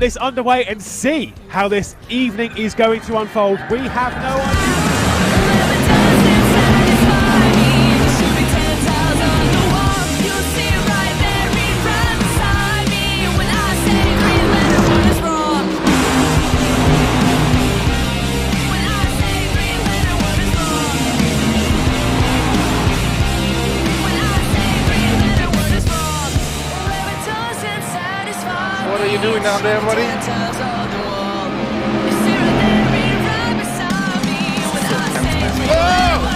this underway and see how this evening is going to unfold. We have no idea. What are you doing down there, buddy? Oh!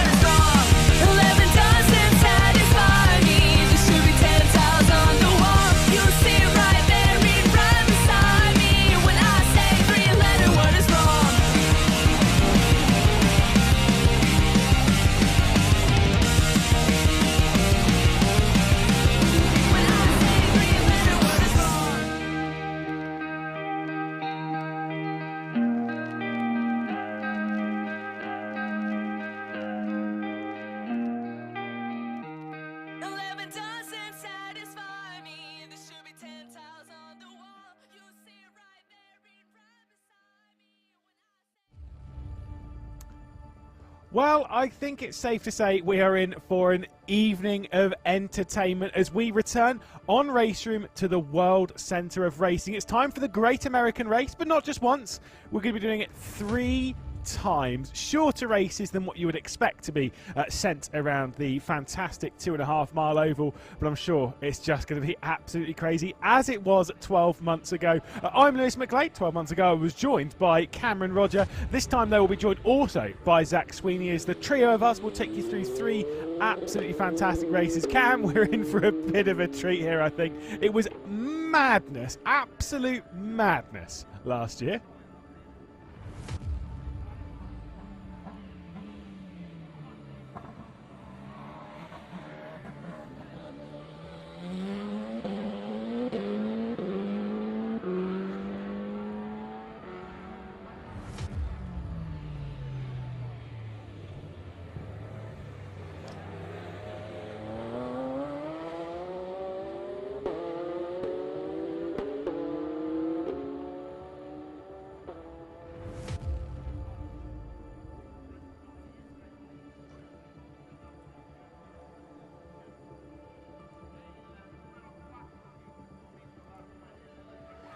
Well, I think it's safe to say we are in for an evening of entertainment as we return on RaceRoom to the World Centre of Racing. It's time for the Great American Race, but not just once. We're going to be doing it 3 times. Shorter races than what you would expect to be sent around the fantastic 2.5 mile oval, but I'm sure it's just going to be absolutely crazy, as it was 12 months ago. I'm Lewis McLeod. 12 months ago I was joined by Cameron Roger. This time they will be joined also by Zach Sweeney, as the trio of us will take you through 3 absolutely fantastic races. Cam, we're in for a bit of a treat here, I think. It was madness, absolute madness last year.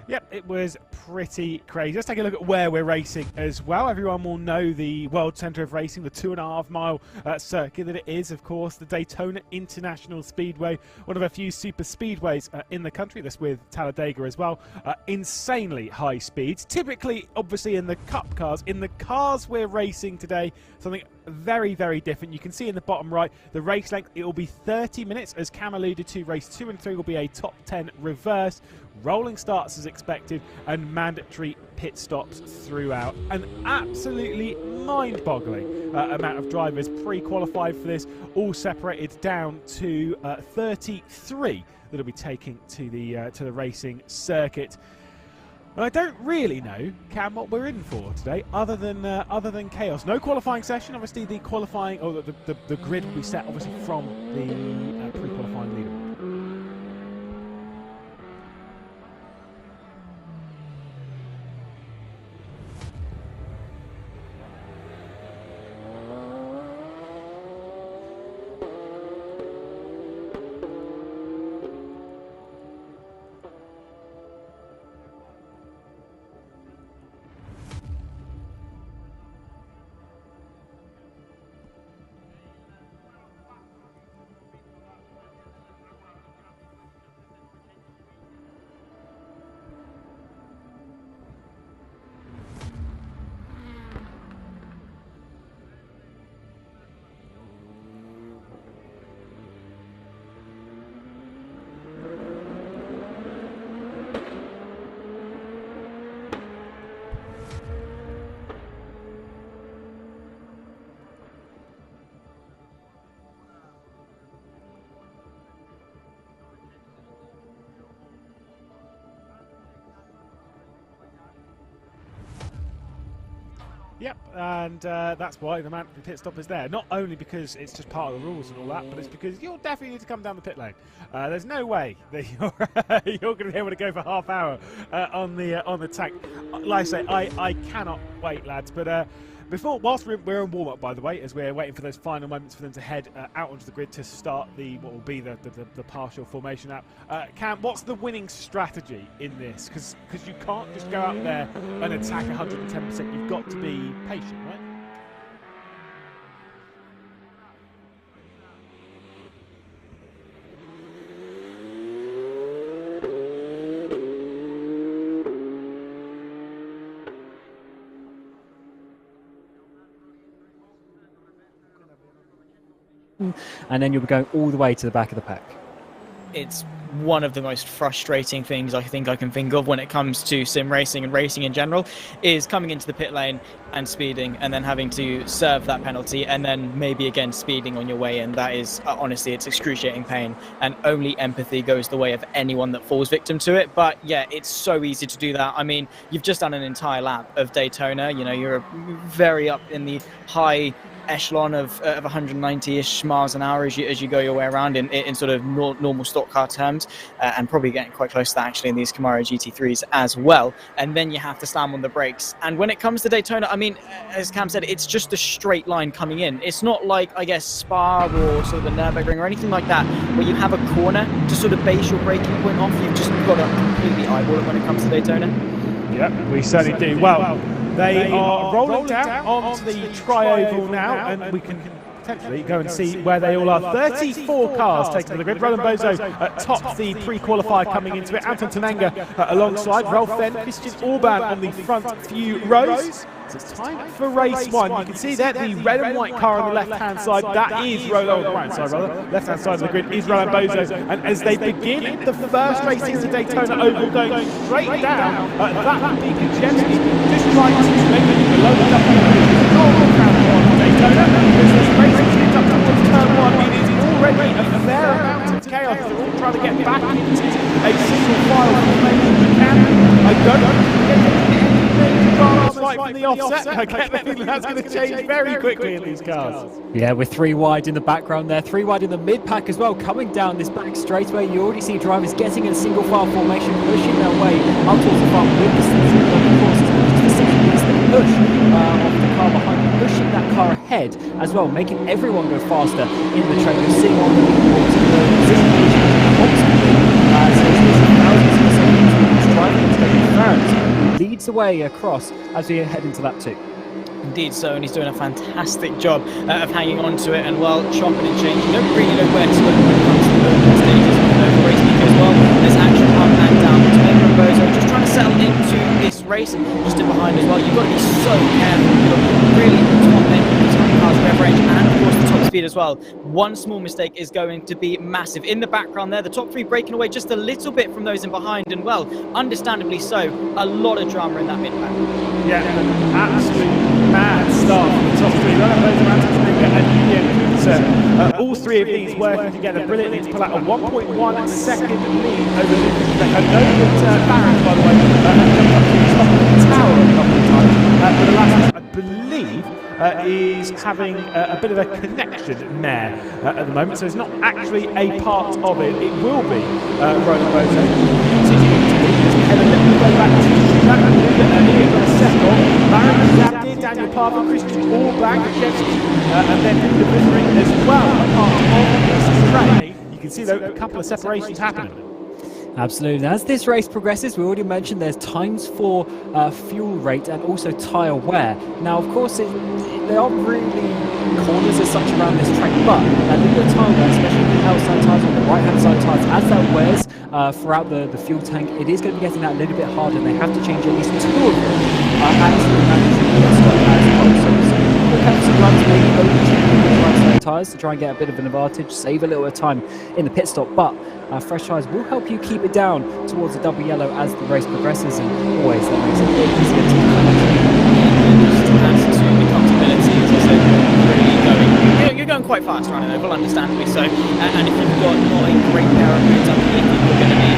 Yep, it was pretty crazy. Let's take a look at where we're racing as well. Everyone will know the World Centre of Racing, the 2.5 mile circuit that it is, of course, the Daytona International Speedway, one of a few super speedways in the country. That's with Talladega as well. Insanely high speeds, typically, obviously, in the Cup cars. In the cars we're racing today, something very, very different. You can see in the bottom right, the race length, it will be 30 minutes. As Cam alluded to, race 2 and 3 will be a top 10 reverse. Rolling starts as expected and mandatory pit stops throughout. An absolutely mind-boggling amount of drivers pre-qualified for this, all separated down to 33 that will be taking to the racing circuit. And I don't really know, Cam, what we're in for today, other than chaos. No qualifying session. Obviously, the qualifying or the grid will be set obviously from the pre-qualifying leaderboard. Yep, and that's why the mandatory pit stop is there. Not only because it's just part of the rules and all that, but it's because you'll definitely need to come down the pit lane. There's no way that you're going to be able to go for half hour on the tank. Like I say, I cannot wait, lads. But whilst we're in warm-up, by the way, as we're waiting for those final moments for them to head out onto the grid to start what will be the partial formation lap. Cam, what's the winning strategy in this? Because you can't just go out there and attack 110%. You've got to be patient, right? And then you'll be going all the way to the back of the pack. It's one of the most frustrating things I think I can think of when it comes to sim racing and racing in general, is coming into the pit lane and speeding and then having to serve that penalty and then maybe again speeding on your way in. That is honestly, it's excruciating pain, and only empathy goes the way of anyone that falls victim to it. But yeah, it's so easy to do that. I mean, you've just done an entire lap of Daytona, you know, you're very up in the high echelon of 190-ish miles an hour as you go your way around in sort of normal stock car terms, and probably getting quite close to that actually in these Camaro GT3s as well. And then you have to slam on the brakes. And when it comes to Daytona, I mean, as Cam said, it's just a straight line coming in. It's not like, I guess, Spa or sort of the Nürburgring or anything like that, where you have a corner to sort of base your braking point off. You've just got to completely eyeball it when it comes to Daytona. Yep, we certainly do. Well, they are rolling down onto the tri-oval now, and we can potentially go and see where they all are. 34 cars taking to the grid. Roland Bozo tops the pre-qualifier coming into it. Anton Tananga alongside. Ralph Fenn, Christian Orban on the front few rows. So it's time for race one. You can see there the red and white car on the left-hand side. That is Roland, left-hand side of the grid is Roland Bozo. And as they begin the first race into Daytona Oval, going straight down, that would be Kajewski just trying to make it below the normal count on Daytona. As this race is picked up towards turn one, it is already a fair amount of chaos. They're all trying to get back into a single file formation. I don't know. Like from the offset, I get the feeling that's going to change very quickly in these cars. Yeah, with 3 wide in the background there, 3 wide in the mid-pack as well, coming down this back straightaway. You already see drivers getting in a single file formation, pushing their way up towards the front with the push of the car behind them, pushing that car ahead as well, making everyone go faster in the track. You're seeing on the leaderboards the position leads the way across as we head into lap 2. Indeed so, and he's doing a fantastic job of hanging on to it and, well, chopping and changing. You don't really know where to look when it comes to the stages of the race, because, well, there's action up and down. Tananga and Bozo just trying to settle into this race, just in behind as well. You've got to be so careful. You've got really the top end of the top cars rev range and, of course, the top speed as well. One small mistake is going to be massive. In the background there, the top 3 breaking away just a little bit from those in behind, and, well, understandably so, a lot of drama in that mid-pack. Yeah, absolutely mad start from the top 3. And all 3 of these working together brilliantly to pull out a 1.1 second lead over Lucas. I know that Barron, by the way, jumped up to the top of the tower a couple of times, but the last, I believe, is having a bit of a connection mare at the moment, so it's not actually a part of it. It will be Roland Bozo continuing to lead as we head a little bit back to the track. Here got a second. Barron Zabdi, Daniel Parver, Christian Orban, Kajewski, and then delivering as well a part of this track. You can see though a couple of separations happening. Absolutely. As this race progresses, we already mentioned there's times for fuel rate and also tyre wear. Now, of course, there aren't really corners as such around this track, but a little bit of tyre wear, especially the outside tyres on the right-hand side tyres, as that wears throughout the fuel tank, it is going to be getting that a little bit harder, and they have to change at least 2 of them actually managing to stop as well. So we'll catch some runs, maybe only changing the right-side tyres to try and get a bit of an advantage, save a little bit of time in the pit stop, but fresh tyres will help you keep it down towards the double yellow as the race progresses, and always that makes it a bit easier to adds to the comfortability. It's also really going, you're going quite fast around an oval, understandably so, and if you've got not a great pair of boots underneath, you're going to be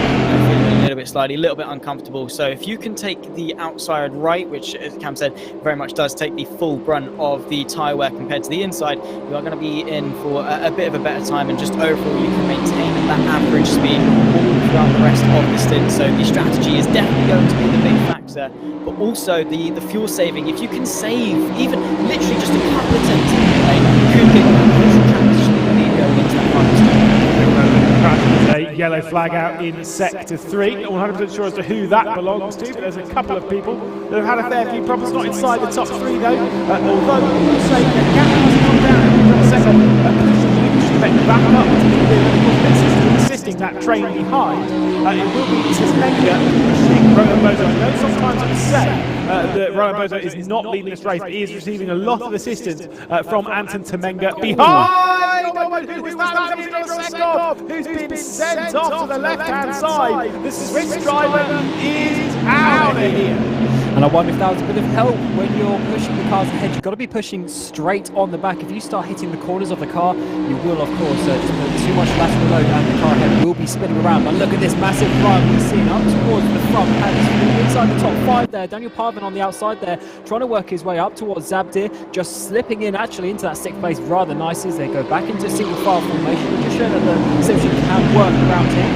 feeling a little bit slidey, a little bit uncomfortable. So if you can take the outside right, which as Cam said, very much does take the full brunt of the tyre wear compared to the inside, you are going to be in for a bit of a better time, and just overall you can maintain that average speed all throughout the rest of the stint. So the strategy is definitely going to be the big factor, but also the fuel saving. If you can save even literally just a couple of tenths, you could get a transition lead going into that final stint. A yellow flag out in sector 3. Not 100% sure as to who that belongs to, but there's a couple of people that have had a fair few problems, not inside the top 3 though. Although we will say that Gap has come down in the second position, back up to the assisting that train behind. It will be Tismenga pushing Rowan Bozo. I know sometimes I say that Rowan Bozo is not leading this race, but he is receiving a lot of assistance from Anton Tismenga behind. Who's been sent off to the left-hand side? The Swiss driver is out of here. And I wonder if that was a bit of help when you're pushing the cars ahead. You've got to be pushing straight on the back. If you start hitting the corners of the car, you will, of course, just put too much lateral load, and the car ahead will be spinning around. But look at this massive run we're seeing up towards the front. And inside the top 5 there. Daniel Parvin on the outside there, trying to work his way up towards Zabdir, just slipping in actually into that 6th place rather nicely as they go back into single file formation. We're just showing that the section can work around him.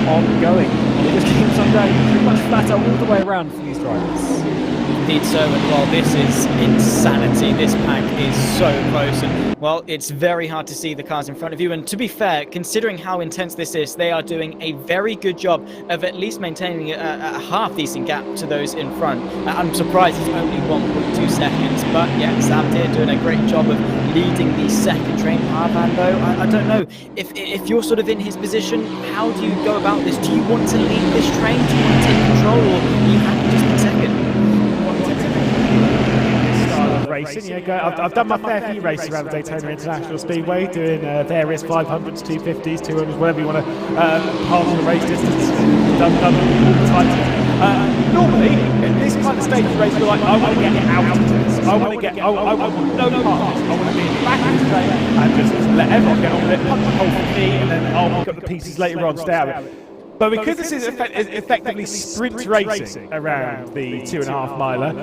On going, and it just keeps on going pretty much flat out all the way around for these drivers. Indeed so, and well, this is insanity. This pack is so close, and well, it's very hard to see the cars in front of you. And to be fair, considering how intense this is, they are doing a very good job of at least maintaining a half decent gap to those in front. I'm surprised it's only 1.2 seconds, but yeah, Zabdir doing a great job of leading the second train. Parvan though, I don't know if you're sort of in his position, how do you go about this? Do you want to lead this train? Do you want to take control, or are you happy just in second? Racing, yeah, I've done my fair few races around the Daytona International Speedway, doing various 500s, 250s, 200s, whatever you want to pass the race distance. Done all the types. Normally, in this kind of stage of race, you're like, I want to get out of this. I want no part of this. I want to be in the back of the train and just let everyone get on with it, punch a hole for me, and then I'll pick up the pieces later on, stay out of it. But because this is effectively sprint racing around the 2.5 miler,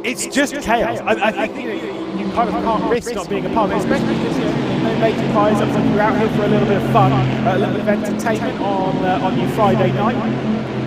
it's just chaos. I think you kind of can't risk not being a part of it, especially because no major prize. Looks like you're out here for a little bit of fun, a little bit of entertainment on your Friday night.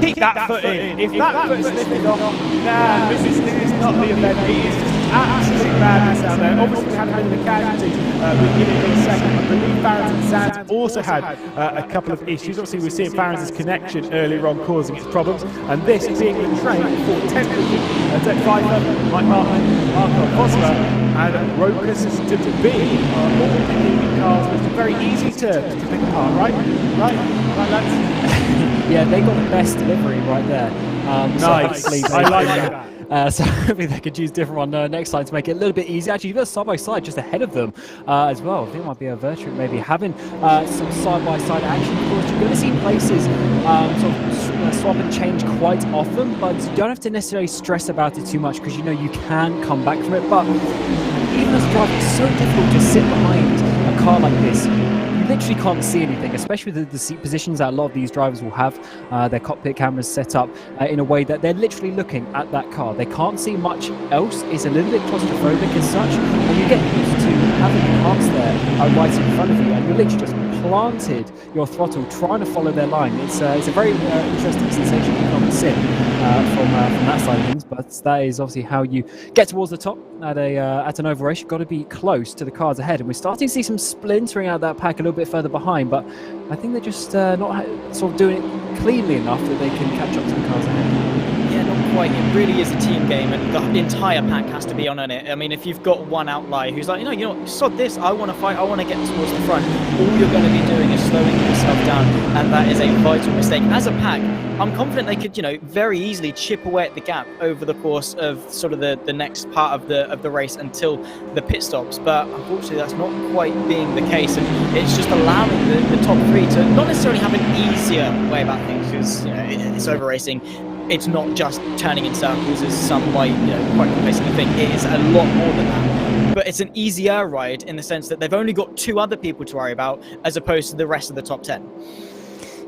Keep that foot in. If that foot's lifted off, nah, this is not the event. It is just absolute madness out there. Obviously, we had a bit of a casualty with Gilligan second. I believe Farrens and Sands also had a couple of issues. Obviously, we're seeing Farrens' connection earlier on causing its problems, and this being the train for 10th position. Dirk Pfeiffer, Mike Martin, Marco Vosler, and Rokas to be all picking cars, which is very easy to pick apart, right? Right, lads? Yeah, they got the best delivery right there. Nice. So I like that. So hopefully they could use different one next time to make it a little bit easier. Actually, you've got side by side just ahead of them as well. I think it might be a virtue maybe having some side by side action. Of course, you're going to see places sort of swap and change quite often, but you don't have to necessarily stress about it too much because you know you can come back from it. But even as a driver, it's so difficult to sit behind a car like this. You literally can't see anything, especially with the seat positions that a lot of these drivers will have their cockpit cameras set up in a way that they're literally looking at that car. They can't see much else. It's a little bit claustrophobic as such, and you get used to having cars there right in front of you, and you're literally just planted your throttle trying to follow their line. It's a very interesting sensation you can't sit from that side of things, but that is obviously how you get towards the top at an oval race. You've got to be close to the cars ahead, and we're starting to see some splintering out that pack a little bit further behind, but I think they're just not sort of doing it cleanly enough that they can catch up to the cars ahead. Yeah, not quite. It really is a team game, and the entire pack has to be on it. I mean, if you've got one outlier who's like, you know, sod this, I want to fight, I want to get towards the front, all you're going to be doing is slowing yourself down, and that is a vital mistake. As a pack, I'm confident they could, you know, very easily chip away at the gap over the course of sort of the next part of the race until the pit stops. But unfortunately, that's not quite being the case, and it's just allowing the top three to not necessarily have an easier way about things, because you know it's over racing. It's not just turning in circles, as some might, you know, quite complacently think. It is a lot more than that. But it's an easier ride in the sense that they've only got 2 other people to worry about, as opposed to the rest of the top 10.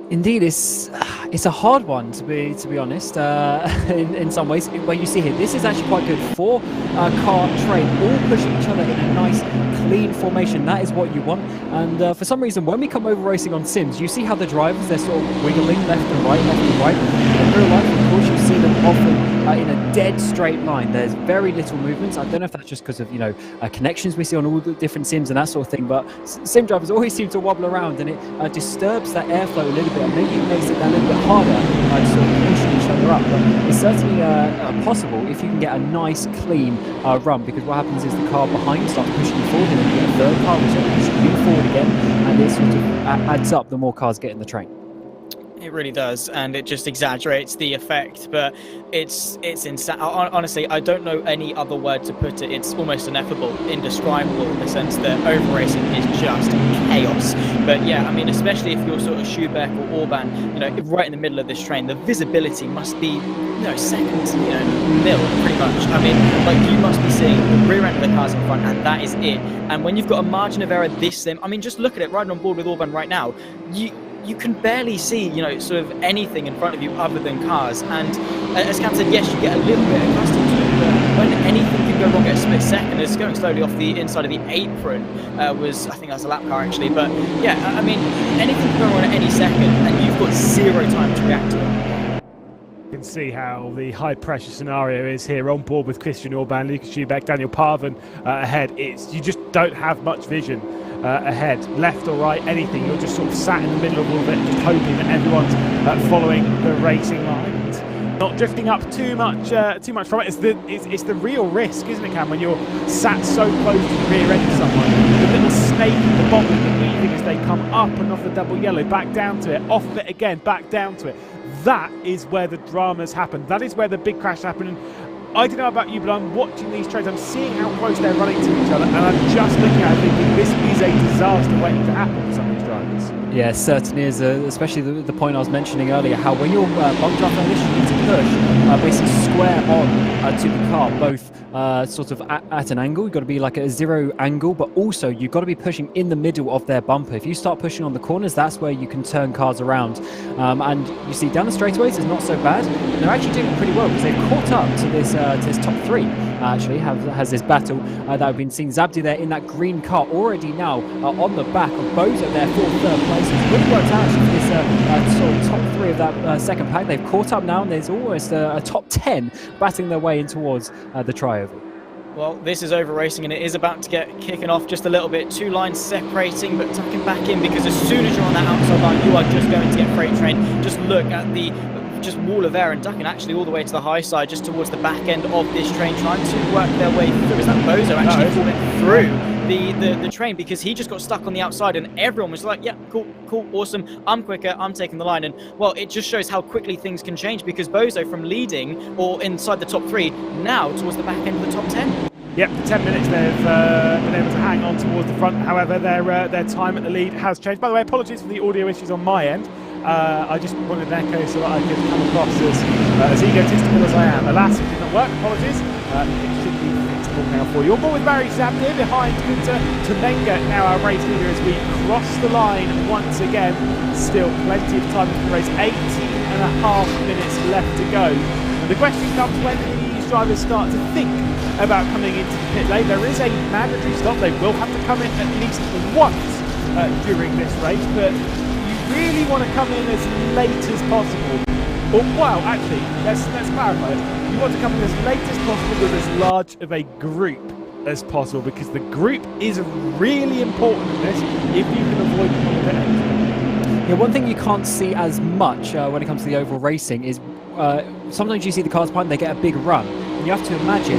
Indeed, it's It's a hard one to be honest. In some ways, when you see here, this is actually quite good. 4-car train all pushing each other in a nice, clean formation. That is what you want. And for some reason, when we come over racing on sims, you see how the drivers, they're sort of wiggling left and right, left and right. In real life, of course, you see them often in a dead straight line. There's very little movements. I don't know if that's just because of connections we see on all the different sims and that sort of thing, but sim drivers always seem to wobble around, and it disturbs that airflow a little bit, and maybe it makes it a little bit harder to sort of push each other up. But it's certainly possible if you can get a nice clean run, because what happens is the car behind starts pushing you forward, and then you get a third car which is pushing you forward again, and it sort of adds up the more cars get in the train. It really does, and it just exaggerates the effect, but it's insane. Honestly, I don't know any other word to put it. It's almost ineffable, indescribable, in the sense that over racing is just chaos. But yeah, I mean, especially if you're sort of Schubeck or Orban, right in the middle of this train, the visibility must be, seconds, nil, pretty much. I mean, like, you must be seeing the rear end of the cars in front, and that is it. And when you've got a margin of error this slim, I mean, just look at it, riding on board with Orban right now, you can barely see, sort of anything in front of you other than cars. And as Cam said, yes, you get a little bit accustomed to it, but when anything can go wrong at a split second, as going slowly off the inside of the apron I think that was a lap car actually, but yeah, I mean, anything can go wrong at any second, and you've got zero time to react to it. You can see how the high pressure scenario is here on board with Christian Orban, Lucas Schubeck, Daniel Parvin ahead. You just don't have much vision ahead, left or right, anything. You're just sort of sat in the middle of all of it, just hoping that everyone's following the racing line, and not drifting up too much from it. It's the real risk, isn't it, Cam, when you're sat so close to the rear end of someone, the little snake in the bottom, the weaving as they come up and off the double yellow, back down to it, off of it again, back down to it. That is where the dramas happen. That is where the big crash happened. I don't know about you, but I'm watching these trains. I'm seeing how close they're running to each other, and I'm just looking at it thinking this is a disaster waiting to happen for some of these drivers. Yeah, certainly is, especially the point I was mentioning earlier, how when you're bump driving like this, you need to push basically square on to the car, both sort of at an angle. You've got to be like at a zero angle, but also you've got to be pushing in the middle of their bumper. If you start pushing on the corners, that's where you can turn cars around. And you see down the straightaways, it's not so bad. And they're actually doing pretty well, because they've caught up to this top three. Actually has this battle that we've been seeing. Zabdi there in that green car already now on the back of Bozo there for third place. It's really worked out actually for this sort of top three of that second pack. They've caught up now, and there's almost a top 10 battling their way in towards the trioval. Well, this is over racing, and it is about to get kicking off just a little bit. Two lines separating, but tucking back in, because as soon as you're on that outside line, you are just going to get freight train. Just look at the just wall of air and ducking actually all the way to the high side, just towards the back end of this train, trying to work their way through. Is that Bozo actually falling through the train, because he just got stuck on the outside, and everyone was like, yeah, cool, awesome, I'm quicker, I'm taking the line. And well, it just shows how quickly things can change, because Bozo from leading or inside the top three now towards the back end of the top 10. Yep, 10 minutes they've been able to hang on towards the front. However, their time at the lead has changed. By the way, apologies for the audio issues on my end. I just wanted an echo so that I could come across as egotistical as I am. Alas, it did not work. Apologies. It should be fixable now for you. On board with Barry Zabdir behind Gunter Tumenga, now our race leader, as we cross the line once again. Still plenty of time in the race. 18 and a half minutes left to go. And the question comes, when these drivers start to think about coming into the pit lane. There is a mandatory stop. They will have to come in at least once during this race, but you really want to come in as late as possible. Or, well, actually, let's clarify it. You want to come in as late as possible with as large of a group as possible, because the group is really important in this if you can avoid them on the pit lane. Yeah, one thing you can't see as much when it comes to the oval racing is sometimes you see the cars behind, they get a big run. You have to imagine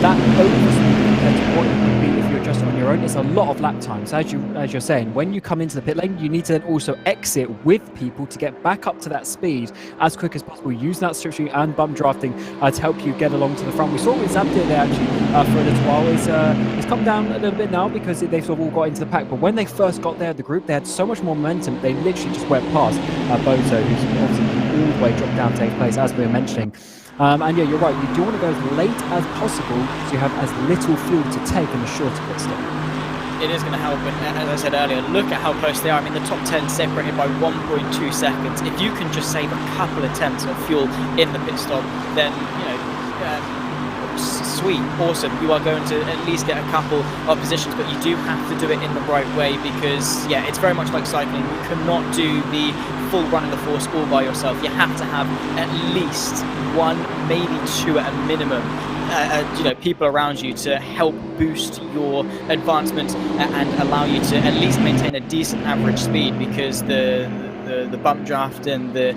that overspeed compared to what it would be if you're just on your own. It's a lot of lap times. As you're saying, when you come into the pit lane, you need to then also exit with people to get back up to that speed as quick as possible. Use that strip and bump drafting to help you get along to the front. We saw with Zabdir there actually for a little while. It's come down a little bit now because they've sort of all got into the pack. But when they first got there, the group, they had so much more momentum. They literally just went past Bozo, who's obviously all the way dropped down to 8th place, as we were mentioning. And yeah, you're right, you do want to go as late as possible so you have as little fuel to take in the shorter pit stop. it is going to help. And as I said earlier, look at how close they are. I mean, the top 10 separated by 1.2 seconds. If you can just save a couple attempts of fuel in the pit stop, then, you know, sweet, awesome. You are going to at least get a couple of positions, but you do have to do it in the right way because, yeah, it's very much like cycling. You cannot do the full run of the force all by yourself. You have to have at least one, maybe two at a minimum, you know, people around you to help boost your advancement and allow you to at least maintain a decent average speed, because the bump draft and the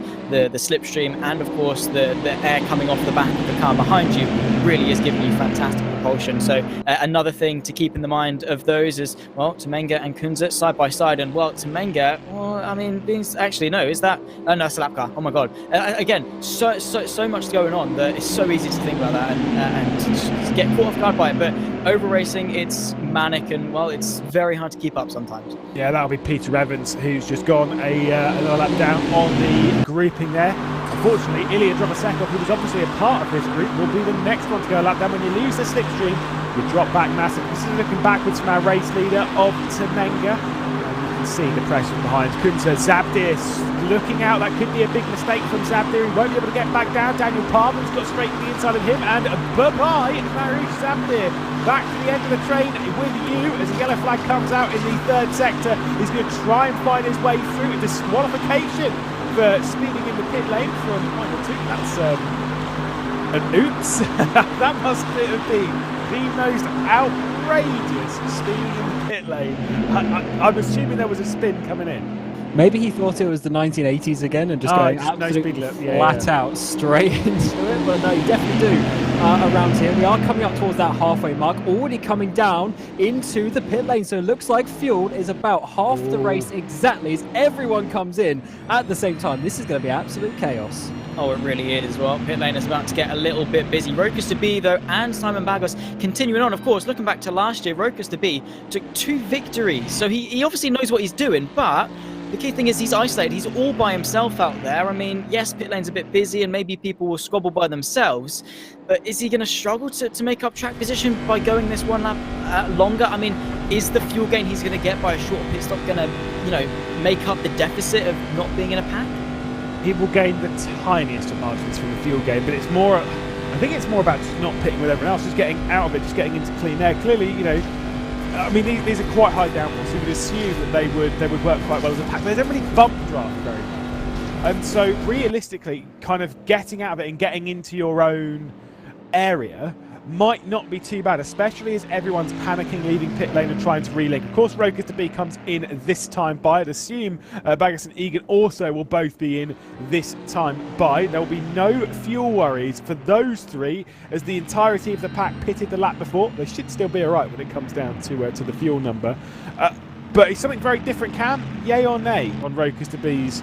slipstream and of course the air coming off the back of the car behind you really is giving you fantastic propulsion. So another thing to keep in the mind of those is, well, Temenga and Kunze side by side, and well, Temenga, well, I mean, actually no, is that, oh no, it's a lap car, oh my god. Again, so much going on that it's so easy to think about that and to get caught off guard by it, but over racing, it's manic and, well, it's very hard to keep up sometimes. Yeah, that'll be Peter Evans, who's just gone another lap down on the grouping there. Unfortunately, Ilya Drovosekov, who was obviously a part of this group, will be the next one to go a lap down. When you lose the slipstream, you drop back massive. This is looking backwards from our race leader of Temenga. And you can see the pressure behind Kunze. Zabdir looking out. That could be a big mistake from Zabdir. He won't be able to get back down. Daniel Parman's got straight to the inside of him. And bye-bye, Marouche Zabdir. Back to the end of the train with you as the yellow flag comes out in the third sector. He's going to try and find his way through a disqualification for speeding in the pit lane from -2. That's an oops. That must have been the most outrageous speeding in the pit lane. I'm assuming there was a spin coming in. Maybe he thought it was the 1980s again and just going absolutely flat out straight into it, but no, you definitely do around here. We are coming up towards that halfway mark, already coming down into the pit lane, so it looks like fuel is about half the race exactly as everyone comes in at the same time. This is going to be absolute chaos. Oh, it really is. Well, pit lane is about to get a little bit busy. Rokas de Bie, though, and Simon Bagos continuing on. Of course, looking back to last year, Rokas de Bie took 2 victories, so he obviously knows what he's doing, but the key thing is he's isolated. He's all by himself out there. I mean, yes, pit lane's a bit busy and maybe people will squabble by themselves, but is he going to struggle to make up track position by going this one lap longer? I mean, is the fuel gain he's going to get by a short pit stop going to, you know, make up the deficit of not being in a pack? He will gain the tiniest of margins from the fuel gain, but it's more, I think it's more about just not pitting with everyone else, just getting out of it, just getting into clean air. Clearly, you know, I mean, these are quite high downforce, so you would assume that they would work quite well as a pack. They don't really bump draft very well. And so realistically, kind of getting out of it and getting into your own area might not be too bad, especially as everyone's panicking, leaving pit lane and trying to relink. Of course, Rokas de Bie comes in this time by. I'd assume Bagos and Egan also will both be in this time by. There will be no fuel worries for those three, as the entirety of the pack pitted the lap before. They should still be all right when it comes down to the fuel number. But it's something very different, Cam. Yay or nay on Rokas de Bie's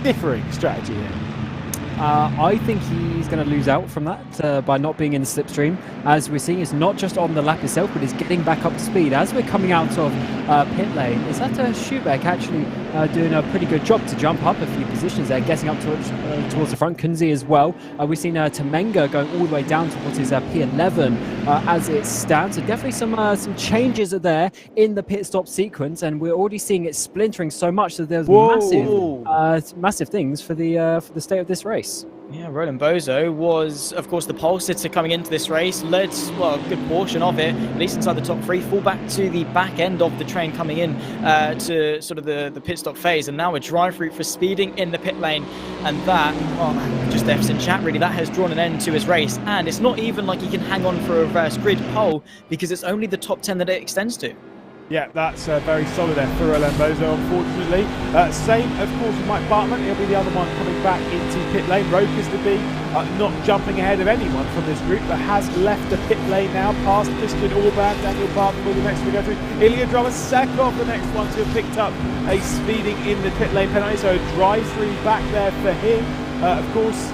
differing strategy here? I think he's going to lose out from that by not being in the slipstream. As we're seeing, it's not just on the lap itself, but he's getting back up to speed. As we're coming out of pit lane, is that Schubeck actually doing a pretty good job to jump up a few positions there, getting up towards the front. Kunze as well. We've seen Temenga going all the way down towards his P11 as it stands. So definitely some changes are there in the pit stop sequence, and we're already seeing it splintering so much that there's massive things for the state of this race. Yeah, Roland Bozo was, of course, the pole sitter coming into this race, led, well, a good portion of it, at least inside the top 3, fall back to the back end of the train coming in to sort of the pit stop phase, and now a drive route for speeding in the pit lane, and that, well, just F's in chat really, that has drawn an end to his race, and it's not even like he can hang on for a reverse grid pole, because it's only the top 10 that it extends to. Yeah, that's very solid there for Roland Bozo, unfortunately. Same, of course, with Mike Bartman. He'll be the other one coming back into pit lane. Rokas de Bie not jumping ahead of anyone from this group, but has left the pit lane now, past Christian Orban. Daniel Bartman will be the next one to go through. Ilya Drovosekov, the next one to have picked up a speeding in the pit lane penalty, so a drive-through back there for him. Of course,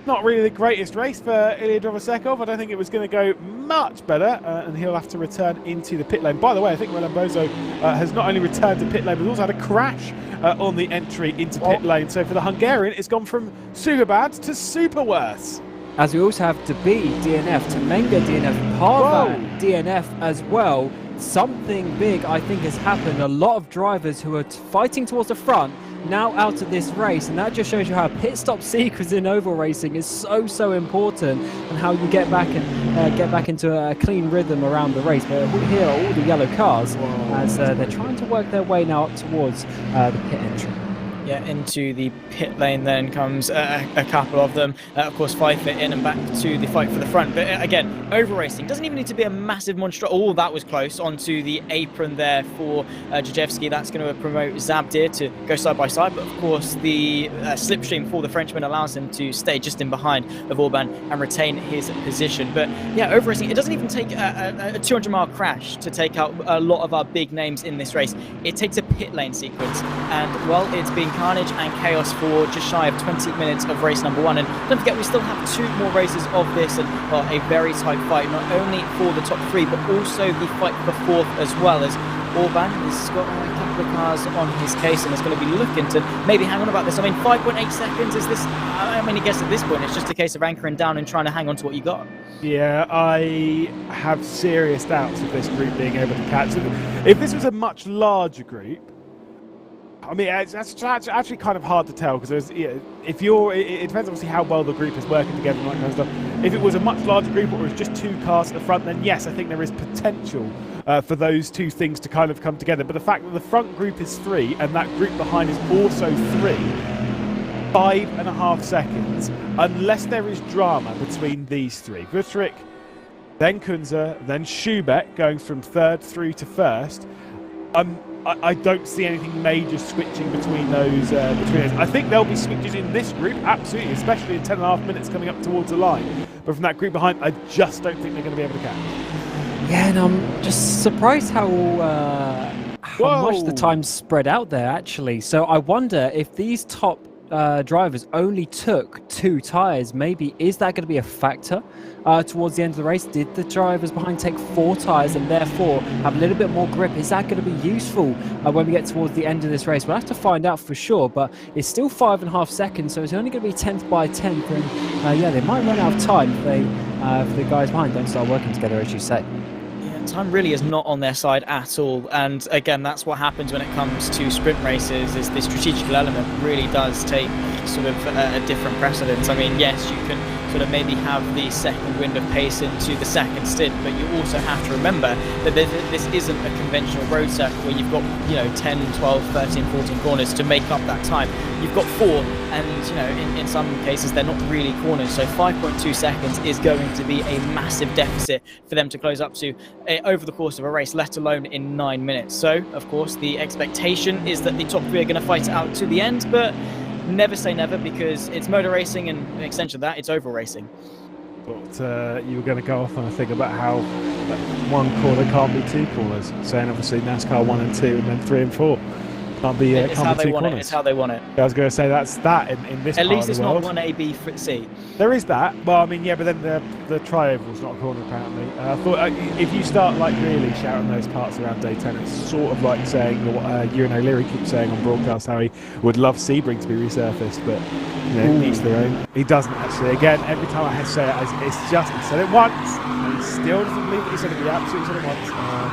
not really the greatest race for Ilya Drovosekov. I don't think it was going to go much better, and he'll have to return into the pit lane. By the way, I think Roland Bozo has not only returned to pit lane, but also had a crash on the entry into pit lane. So for the Hungarian, it's gone from super bad to super worse. As we also have de Bie DNF, Temenga DNF, Parvan DNF as well something big, I think, has happened. A lot of drivers who are fighting towards the front now out of this race, and that just shows you how pit stop sequence in oval racing is so important, and how you get back into a clean rhythm around the race. But here are all the yellow cars as they're trying to work their way now up towards the pit entry. Yeah, into the pit lane then comes a couple of them. Of course, 5 fit in and back to the fight for the front. But again, over racing doesn't even need to be a massive monster. Oh, that was close. Onto the apron there for Jajewski. That's going to promote Zabdir to go side by side. But of course, the slipstream for the Frenchman allows him to stay just in behind of Orban and retain his position. But yeah, over racing, it doesn't even take a 200-mile crash to take out a lot of our big names in this race. It takes a pit lane sequence. And, well, it's been carnage and chaos for just shy of 20 minutes of race number 1. And don't forget, we still have 2 more races of this, and well, a very tight fight, not only for the top 3, but also the fight for 4th as well, as Orban has got a couple of cars on his case and is going to be looking to maybe hang on about this. I mean, 5.8 seconds is this. I mean, I guess at this point it's just a case of anchoring down and trying to hang on to what you got. Yeah, I have serious doubts of this group being able to catch. If this was a much larger group, I mean, it's actually kind of hard to tell, because it depends obviously how well the group is working together and that kind of stuff. If it was a much larger group, or it was just 2 cars at the front, then yes, I think there is potential for those 2 things to kind of come together. But the fact that the front group is 3 and that group behind is also 3, 5.5 seconds, unless there is drama between these 3. Guthrick, then Kunze, then Schubert going from 3rd through to 1st. I don't see anything major switching between those. I think there'll be switches in this group, absolutely, especially in 10.5 minutes coming up towards the line. But from that group behind, I just don't think they're going to be able to catch. Yeah, and I'm just surprised how much the time's spread out there, actually. So I wonder if these top drivers only took 2 tyres, maybe is that going to be a factor towards the end of the race? Did the drivers behind take 4 tyres and therefore have a little bit more grip? Is that going to be useful when we get towards the end of this race? We'll have to find out for sure, but it's still 5.5 seconds, so it's only going to be 10th by 10th, and yeah, they might run out of time if the guys behind don't start working together, as you say. Time really is not on their side at all, and again, that's what happens when it comes to sprint races, is the strategical element really does take sort of a different precedence. I mean, yes, you can sort of maybe have the second wind of pace into the second stint, but you also have to remember that this isn't a conventional road circuit where you've got, 10, 12, 13, 14 corners to make up that time. You've got 4, and in some cases they're not really corners, so 5.2 seconds is going to be a massive deficit for them to close up to over the course of a race, let alone in 9 minutes. So, of course, the expectation is that the top 3 are going to fight it out to the end, but never say never, because it's motor racing, and an extension of that, it's oval racing. But you were going to go off on a thing about how 1 corner can't be 2 corners, saying obviously NASCAR 1 and 2 and then 3 and 4. Can't be, it's can't how be they 2 want corners. it. It's how they want it. I was going to say that's that in this At part least of it's the not world. 1A, B, C. There is that. Well, I mean, yeah, but then the tri-oval's not a corner apparently. I thought if you start like really shouting those parts around Daytona, it's sort of like saying what Ewan O'Leary keeps saying on broadcast, how he would love Sebring to be resurfaced, but each their own. He doesn't actually. Again, every time I say it, it's just he said it once, and he still doesn't believe it. He said it. He absolutely said it once.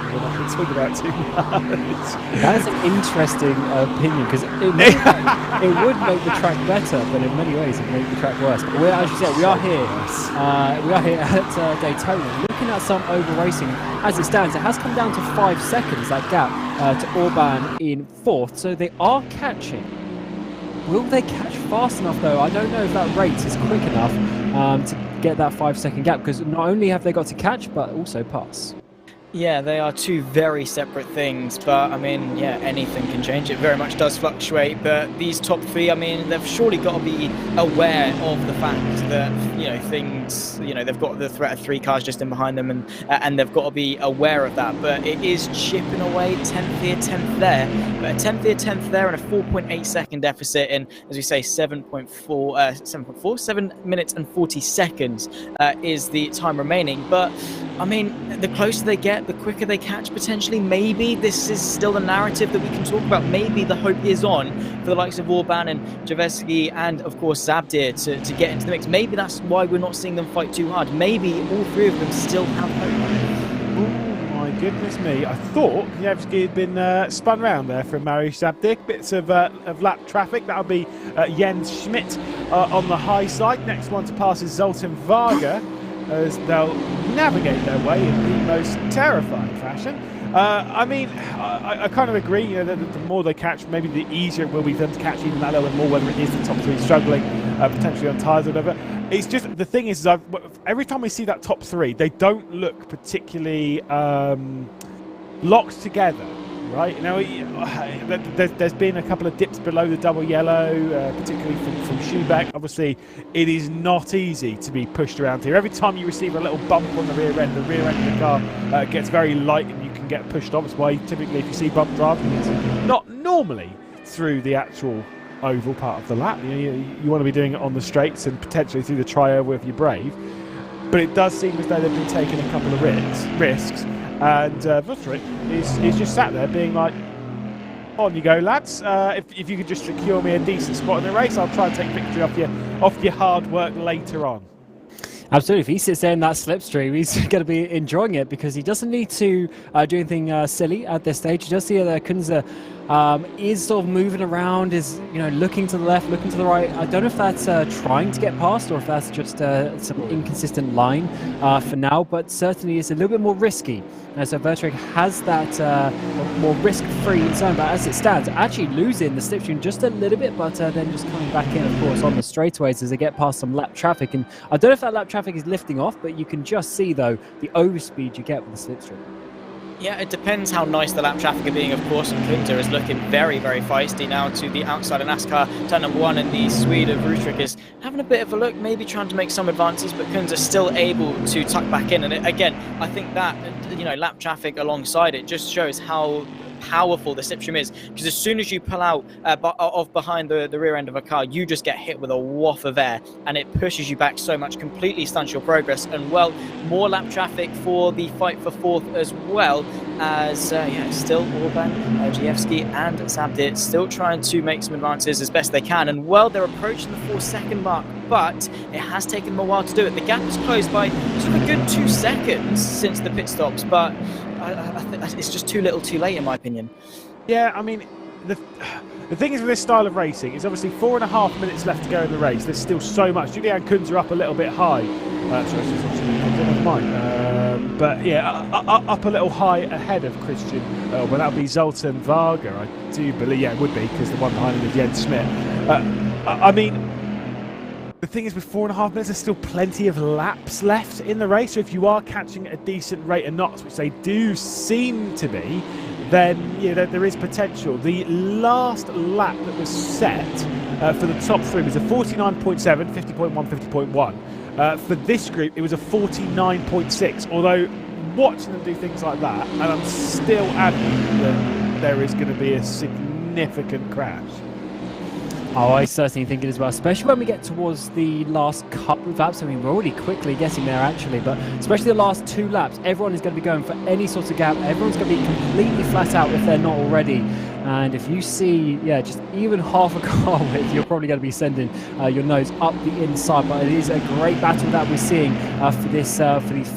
We're not going to talk about it too much. That is an interesting opinion, because it would make the track better, but in many ways it would make the track worse. But as you said, we are here at Daytona, looking at some oval racing. As it stands, it has come down to 5 seconds, that gap to Orban in 4th, so they are catching. Will they catch fast enough, though? I don't know if that rate is quick enough to get that 5-second gap, because not only have they got to catch, but also pass. Yeah, they are 2 very separate things, but I mean, yeah, anything can change. It very much does fluctuate, but these top 3, I mean, they've surely got to be aware of the fact that, things, they've got the threat of 3 cars just in behind them, and they've got to be aware of that. But it is chipping away, 10th here, 10th there, but a 10th here, 10th there, and a 4.8 second deficit in, as we say, 7 minutes and 40 seconds is the time remaining. But I mean, the closer they get, the quicker they catch potentially. Maybe this is still the narrative that we can talk about. Maybe the hope is on for the likes of Orban and Jajewski and, of course, Zabdir to get into the mix. Maybe that's why we're not seeing them fight too hard. Maybe all 3 of them still have hope. Oh my Goodness me, I thought Kwiatkowski had been spun round there from Mariusz Zabdik. Bits of lap traffic. That'll be Jens Schmidt on the high side. Next one to pass is Zoltan Varga, as they'll navigate their way in the most terrifying fashion. I mean, I kind of agree, you know, that the more they catch, maybe the easier it will be for them to catch even that little bit more, whether it is the top three struggling, potentially on tyres or whatever. It's just, the thing is every time we see that top three, they don't look particularly locked together, right? You know, there's been a couple of dips below the double yellow, particularly from Schubeck. Obviously, it is not easy to be pushed around here. Every time you receive a little bump on the rear end of the car gets very light and you can get pushed off. That's why typically if you see bump drafting, it's not normally through the actual oval part of the lap. You want to be doing it on the straights and potentially through the tri-oval if you're brave. But it does seem as though they've been taking a couple of risks. And Vutric is just sat there being like, on you go, lads. If you could just secure me a decent spot in the race, I'll try and take victory off your hard work later on. Absolutely. If he sits there in that slipstream, he's going to be enjoying it because he doesn't need to do anything silly at this stage. You just see that Kunze is sort of moving around, is looking to the left, looking to the right. I don't know if that's trying to get past or if that's just some inconsistent line for now, but certainly it's a little bit more risky. So Vertrick has that more risk-free zone, but as it stands, actually losing the slipstream just a little bit, but then just coming back in, of course, on the straightaways as they get past some lap traffic. And I don't know if that lap traffic is lifting off, but you can just see, though, the overspeed you get with the slipstream. Yeah, it depends how nice the lap traffic are being, of course, and Kunze is looking very, very feisty now to the outside of NASCAR. Turn number one, and the Swede of Rutrick is having a bit of a look, maybe trying to make some advances, but Kunze is still able to tuck back in. And again, I think that, lap traffic alongside it just shows how powerful the slipstream is, because as soon as you pull out of behind the rear end of a car, you just get hit with a waft of air and it pushes you back so much, completely stunts your progress. And well, more lap traffic for the fight for fourth, as well as still Orban, Kwiatkowski and Zabdir still trying to make some advances as best they can. And well, they're approaching the 4-second mark, but it has taken them a while to do it. The gap is closed by sort of a good 2 seconds since the pit stops, but I think it's just too little too late, in my opinion. Yeah, I mean, the thing is with this style of racing, it's obviously 4.5 minutes left to go in the race. There's still so much. Julian Kunze up a little bit high. Never mind. But yeah, up a little high ahead of Christian. Well, that would be Zoltan Varga, I do believe. Yeah, it would be, because the one behind him is Jens Schmidt. I mean, the thing is, with 4.5 minutes, there's still plenty of laps left in the race. So if you are catching a decent rate of knots, which they do seem to be, then there is potential. The last lap that was set for the top three was a 49.7, 50.1, 50.1. For this group, it was a 49.6. Although watching them do things like that, and I'm still adamant that there is going to be a significant crash. Oh, I certainly think it as well, especially when we get towards the last couple of laps. I mean, we're already quickly getting there, actually, but especially the last 2 laps, everyone is going to be going for any sort of gap. Everyone's going to be completely flat out if they're not already. And if you see, just even half a car width, you're probably going to be sending your nose up the inside. But it is a great battle that we're seeing for these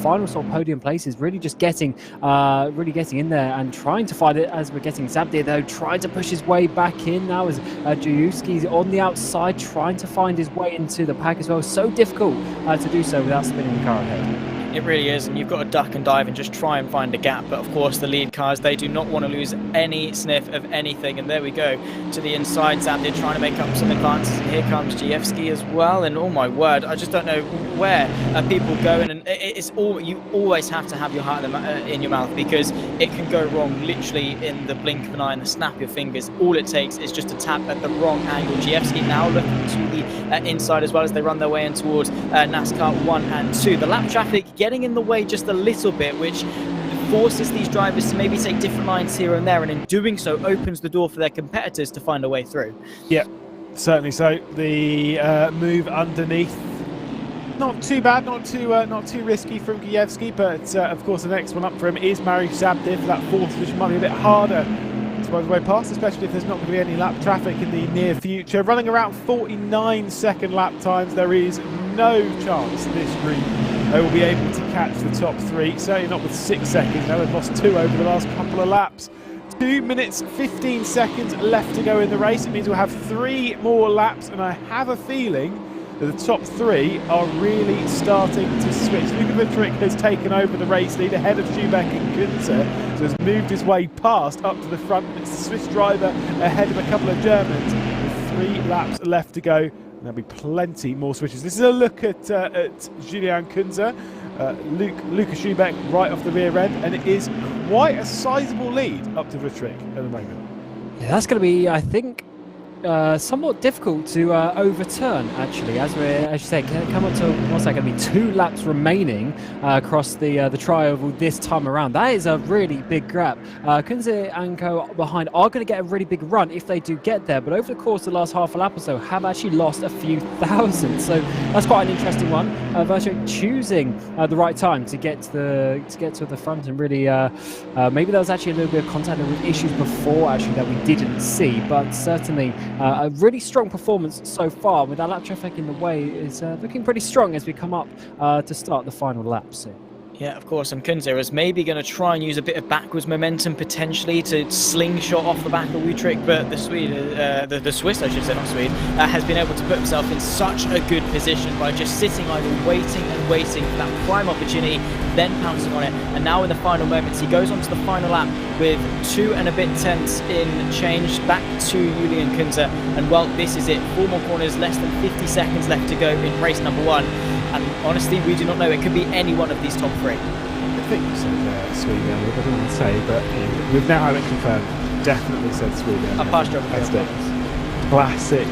final sort of podium places. Really just getting in there and trying to find it as we're getting Zabdir, though, trying to push his way back in now as Kwiatkowski's on the outside, trying to find his way into the pack as well. So difficult to do so without spinning the car ahead. It really is, and you've got to duck and dive and just try and find a gap. But of course, the lead cars, they do not want to lose any sniff of anything. And there we go to the inside. Zabdir trying to make up some advances, and here comes Kwiatkowski as well. And oh my word, I just don't know where people going. And you always have to have your heart in your mouth, because it can go wrong literally in the blink of an eye and the snap of your fingers. All it takes is just a tap at the wrong angle. Kwiatkowski now looking to the inside as well as they run their way in towards NASCAR 1 and 2. The lap traffic getting in the way just a little bit, which forces these drivers to maybe take different lines here and there, and in doing so opens the door for their competitors to find a way through. Yeah, certainly so. The move underneath, not too bad, not too risky from Kwiatkowski, but of course the next one up for him is Mariusz Zabdir for that fourth, which might be a bit harder to find the way past, especially if there's not going to be any lap traffic in the near future. Running around 49-second lap times, there is no chance this group they will be able to catch the top 3. Certainly not with 6 seconds. Now they've lost 2 over the last couple of laps. 2 minutes 15 seconds left to go in the race. It means we'll have 3 more laps, and I have a feeling that the top 3 are really starting to switch. Luka Vittrick has taken over the race lead ahead of Schubeck and Kunze, so has moved his way past up to the front. It's the Swiss driver ahead of a couple of Germans with 3 laps left to go. There'll be plenty more switches. This is a look at Julian Kunze. Luka Schubeck right off the rear end, and it is quite a sizable lead up to Vittrick at the moment. Yeah, that's going to be, I think, somewhat difficult to overturn, actually, as you say, come on to what's that going to be, 2 laps remaining across the trioval this time around. That is a really big grab. Kunze and co behind are going to get a really big run if they do get there, but over the course of the last half a lap or so have actually lost a few thousand, so that's quite an interesting one. Vittrick choosing the right time to get to the front, and really maybe there was actually a little bit of contact with issues before actually that we didn't see, but certainly a really strong performance so far, with our lap traffic in the way is looking pretty strong as we come up to start the final lap soon. Yeah, of course, and Kunze is maybe going to try and use a bit of backwards momentum potentially to slingshot off the back of Wittrick, but the Swiss, I should say, not Swede, has been able to put himself in such a good position by just sitting idle, waiting and waiting for that prime opportunity, then pouncing on it, and now in the final moments he goes on to the final lap with 2 and a bit tenths in change back to Julian Kunze, and well, this is it, 4 more corners, less than 50 seconds left to go in race number 1. And honestly, we do not know. It could be any one of these top 3. I think you said Sweden, I don't want to say, but we've now had it confirmed. Definitely said Sweden. A past job. Classic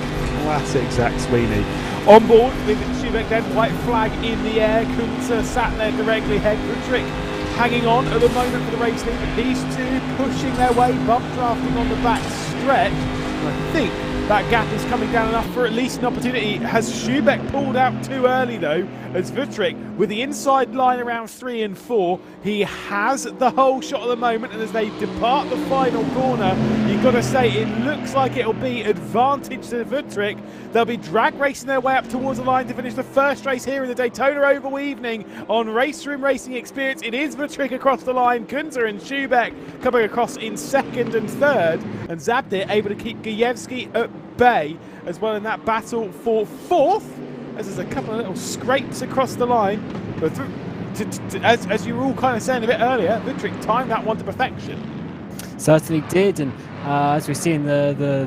Zach Sweeney. On board with Schubeck then, white flag in the air. Kunze sat there directly ahead. Vittrick hanging on at the moment for the race lead. But these 2 pushing their way, bump drafting on the back stretch. And I think that gap is coming down enough for at least an opportunity. Has Schubeck pulled out too early though, as Vittrick with the inside line around 3 and 4, he has the whole shot at the moment, and as they depart the final corner, you've got to say it looks like it'll be advantage to Vittrick. They'll be drag racing their way up towards the line to finish the first race here in the Daytona Oval evening on RaceRoom Racing Experience. It is Vittrick across the line, Kunze and Schubeck coming across in 2nd and 3rd, and Zabdir able to keep Gajewski at bay as well in that battle for 4th, as there's a couple of little scrapes across the line. But as you were all kind of saying a bit earlier, Vittrick timed that one to perfection. Certainly did, and as we're seeing the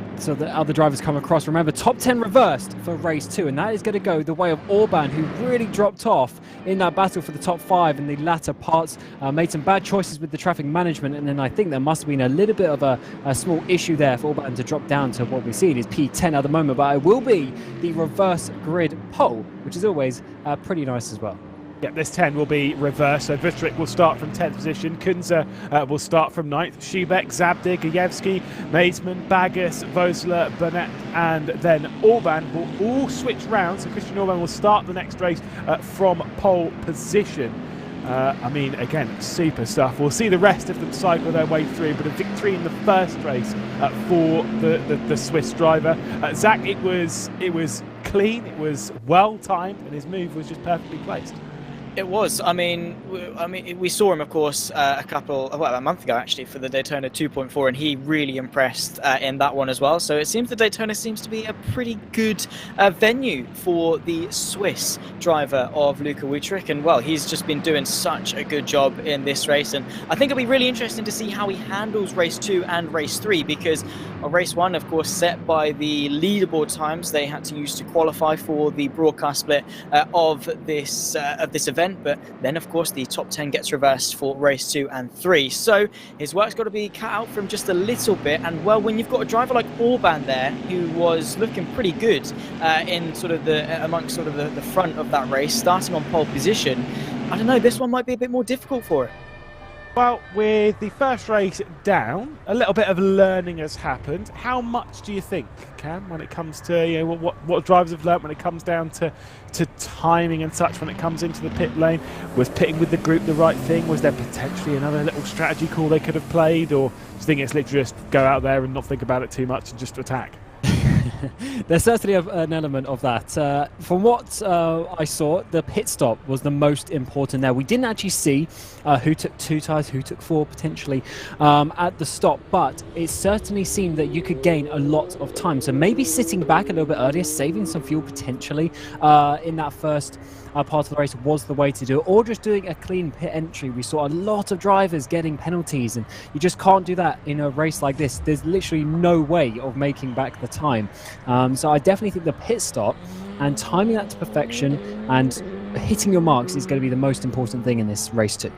other drivers come across, remember, top 10 reversed for race 2, and that is going to go the way of Orban, who really dropped off in that battle for the top 5 in the latter parts, made some bad choices with the traffic management, and then I think there must have been a little bit of a small issue there for Orban to drop down to what we see is P10 at the moment, but it will be the reverse grid pole, which is always pretty nice as well. Yep, this 10 will be reversed, so Vittrick will start from 10th position, Kunze will start from 9th, Schubeck, Zabdir, Gajewski, Maisman, Bagus, Vosler, Burnett, and then Orban will all switch round, so Christian Orban will start the next race from pole position. I mean, again, super stuff. We'll see the rest of them cycle their way through, but a victory in the first race for the Swiss driver. Zach, it was clean, it was well timed, and his move was just perfectly placed. It was. I mean, we saw him, of course, a month ago actually for the Daytona 2.4, and he really impressed in that one as well. So it seems the Daytona seems to be a pretty good venue for the Swiss driver of Luka Wittrick, and well, he's just been doing such a good job in this race, and I think it'll be really interesting to see how he handles race 2 and race 3, because race 1, of course, set by the leaderboard times they had to use to qualify for the broadcast split of this event. But then, of course, the top 10 gets reversed for race 2 and 3. So his work's got to be cut out from just a little bit. And well, when you've got a driver like Orban there, who was looking pretty good in sort of amongst the front of that race, starting on pole position, I don't know, this one might be a bit more difficult for it. Well, with the first race down, a little bit of learning has happened. How much do you think, Cam, when it comes to what drivers have learnt when it comes down to timing and such, when it comes into the pit lane? Was pitting with the group the right thing? Was there potentially another little strategy call they could have played? Or do you think it's literally just go out there and not think about it too much and just attack? There's certainly an element of that. From what I saw, the pit stop was the most important there. We didn't actually see who took 2 tyres, who took 4 potentially at the stop, but it certainly seemed that you could gain a lot of time. So maybe sitting back a little bit earlier, saving some fuel potentially in that first part of the race was the way to do it, or just doing a clean pit entry. We saw a lot of drivers getting penalties, and you just can't do that in a race like this. There's literally no way of making back the time. So I definitely think the pit stop and timing that to perfection and hitting your marks is going to be the most important thing in this race too.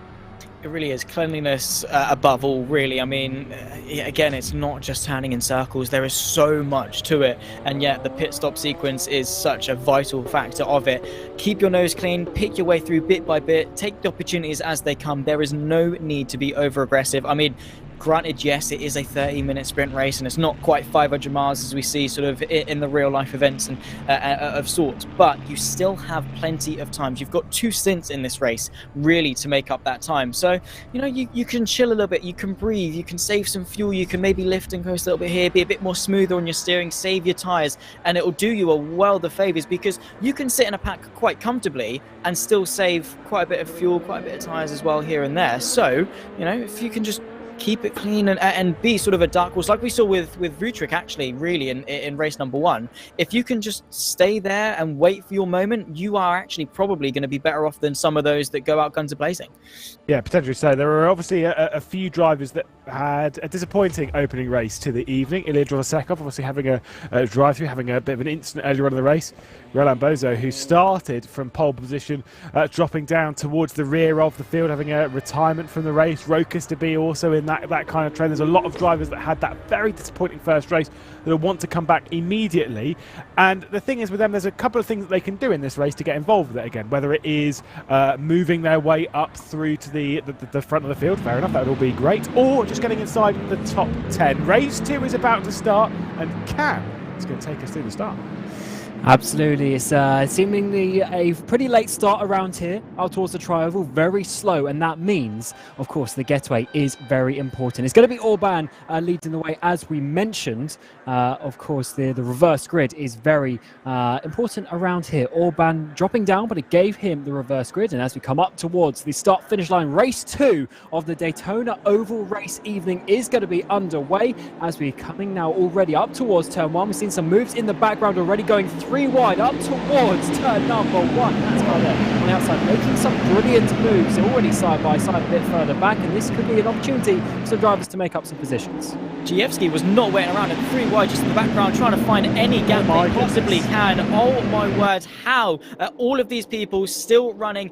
It really is. Cleanliness above all, really. I mean, again, it's not just turning in circles. There is so much to it, and yet the pit stop sequence is such a vital factor of it. Keep your nose clean, pick your way through bit by bit, take the opportunities as they come. There is no need to be over aggressive. I mean, granted, yes, it is a 30-minute sprint race, and it's not quite 500 miles as we see sort of in the real-life events and of sorts, but you still have plenty of time. You've got 2 stints in this race, really, to make up that time. So, you know, you can chill a little bit, you can breathe, you can save some fuel, you can maybe lift and coast a little bit here, be a bit more smoother on your steering, save your tyres, and it will do you a world of favours, because you can sit in a pack quite comfortably and still save quite a bit of fuel, quite a bit of tyres as well here and there. So, you know, if you can just keep it clean and be sort of a dark horse like we saw with Vutric, actually, really, in race number 1. If you can just stay there and wait for your moment, you are actually probably going to be better off than some of those that go out guns a-blazing. Yeah, potentially so. There were obviously a few drivers that had a disappointing opening race to the evening. Ilya Drosekov obviously having a drive-through, having a bit of an incident earlier on in the race. Roland Bozo, who started from pole position, dropping down towards the rear of the field, having a retirement from the race. Rokas to be also in that kind of trend. There's a lot of drivers that had that very disappointing first race that want to come back immediately. And the thing is with them, there's a couple of things that they can do in this race to get involved with it again, whether it is moving their way up through to the front of the field, fair enough, that would all be great, or just getting inside the top 10. Race 2 is about to start, and Cam is going to take us through the start. Absolutely. It's seemingly a pretty late start around here, out towards the tri-oval, very slow, and that means, of course, the getaway is very important. It's going to be Orban leading the way, as we mentioned. Of course, the reverse grid is very important around here. Orban dropping down, but it gave him the reverse grid, and as we come up towards the start-finish line, race 2 of the Daytona Oval race evening is going to be underway, as we're coming now already up towards turn 1. We've seen some moves in the background already, going 3 wide up towards turn number 1. That's how they're on the outside, making some brilliant moves. They're already side by side a bit further back, and this could be an opportunity for some drivers to make up some positions. Gievsky was not waiting around at 3 wide, just in the background, trying to find any gap they possibly can. Oh my word, how all of these people still running,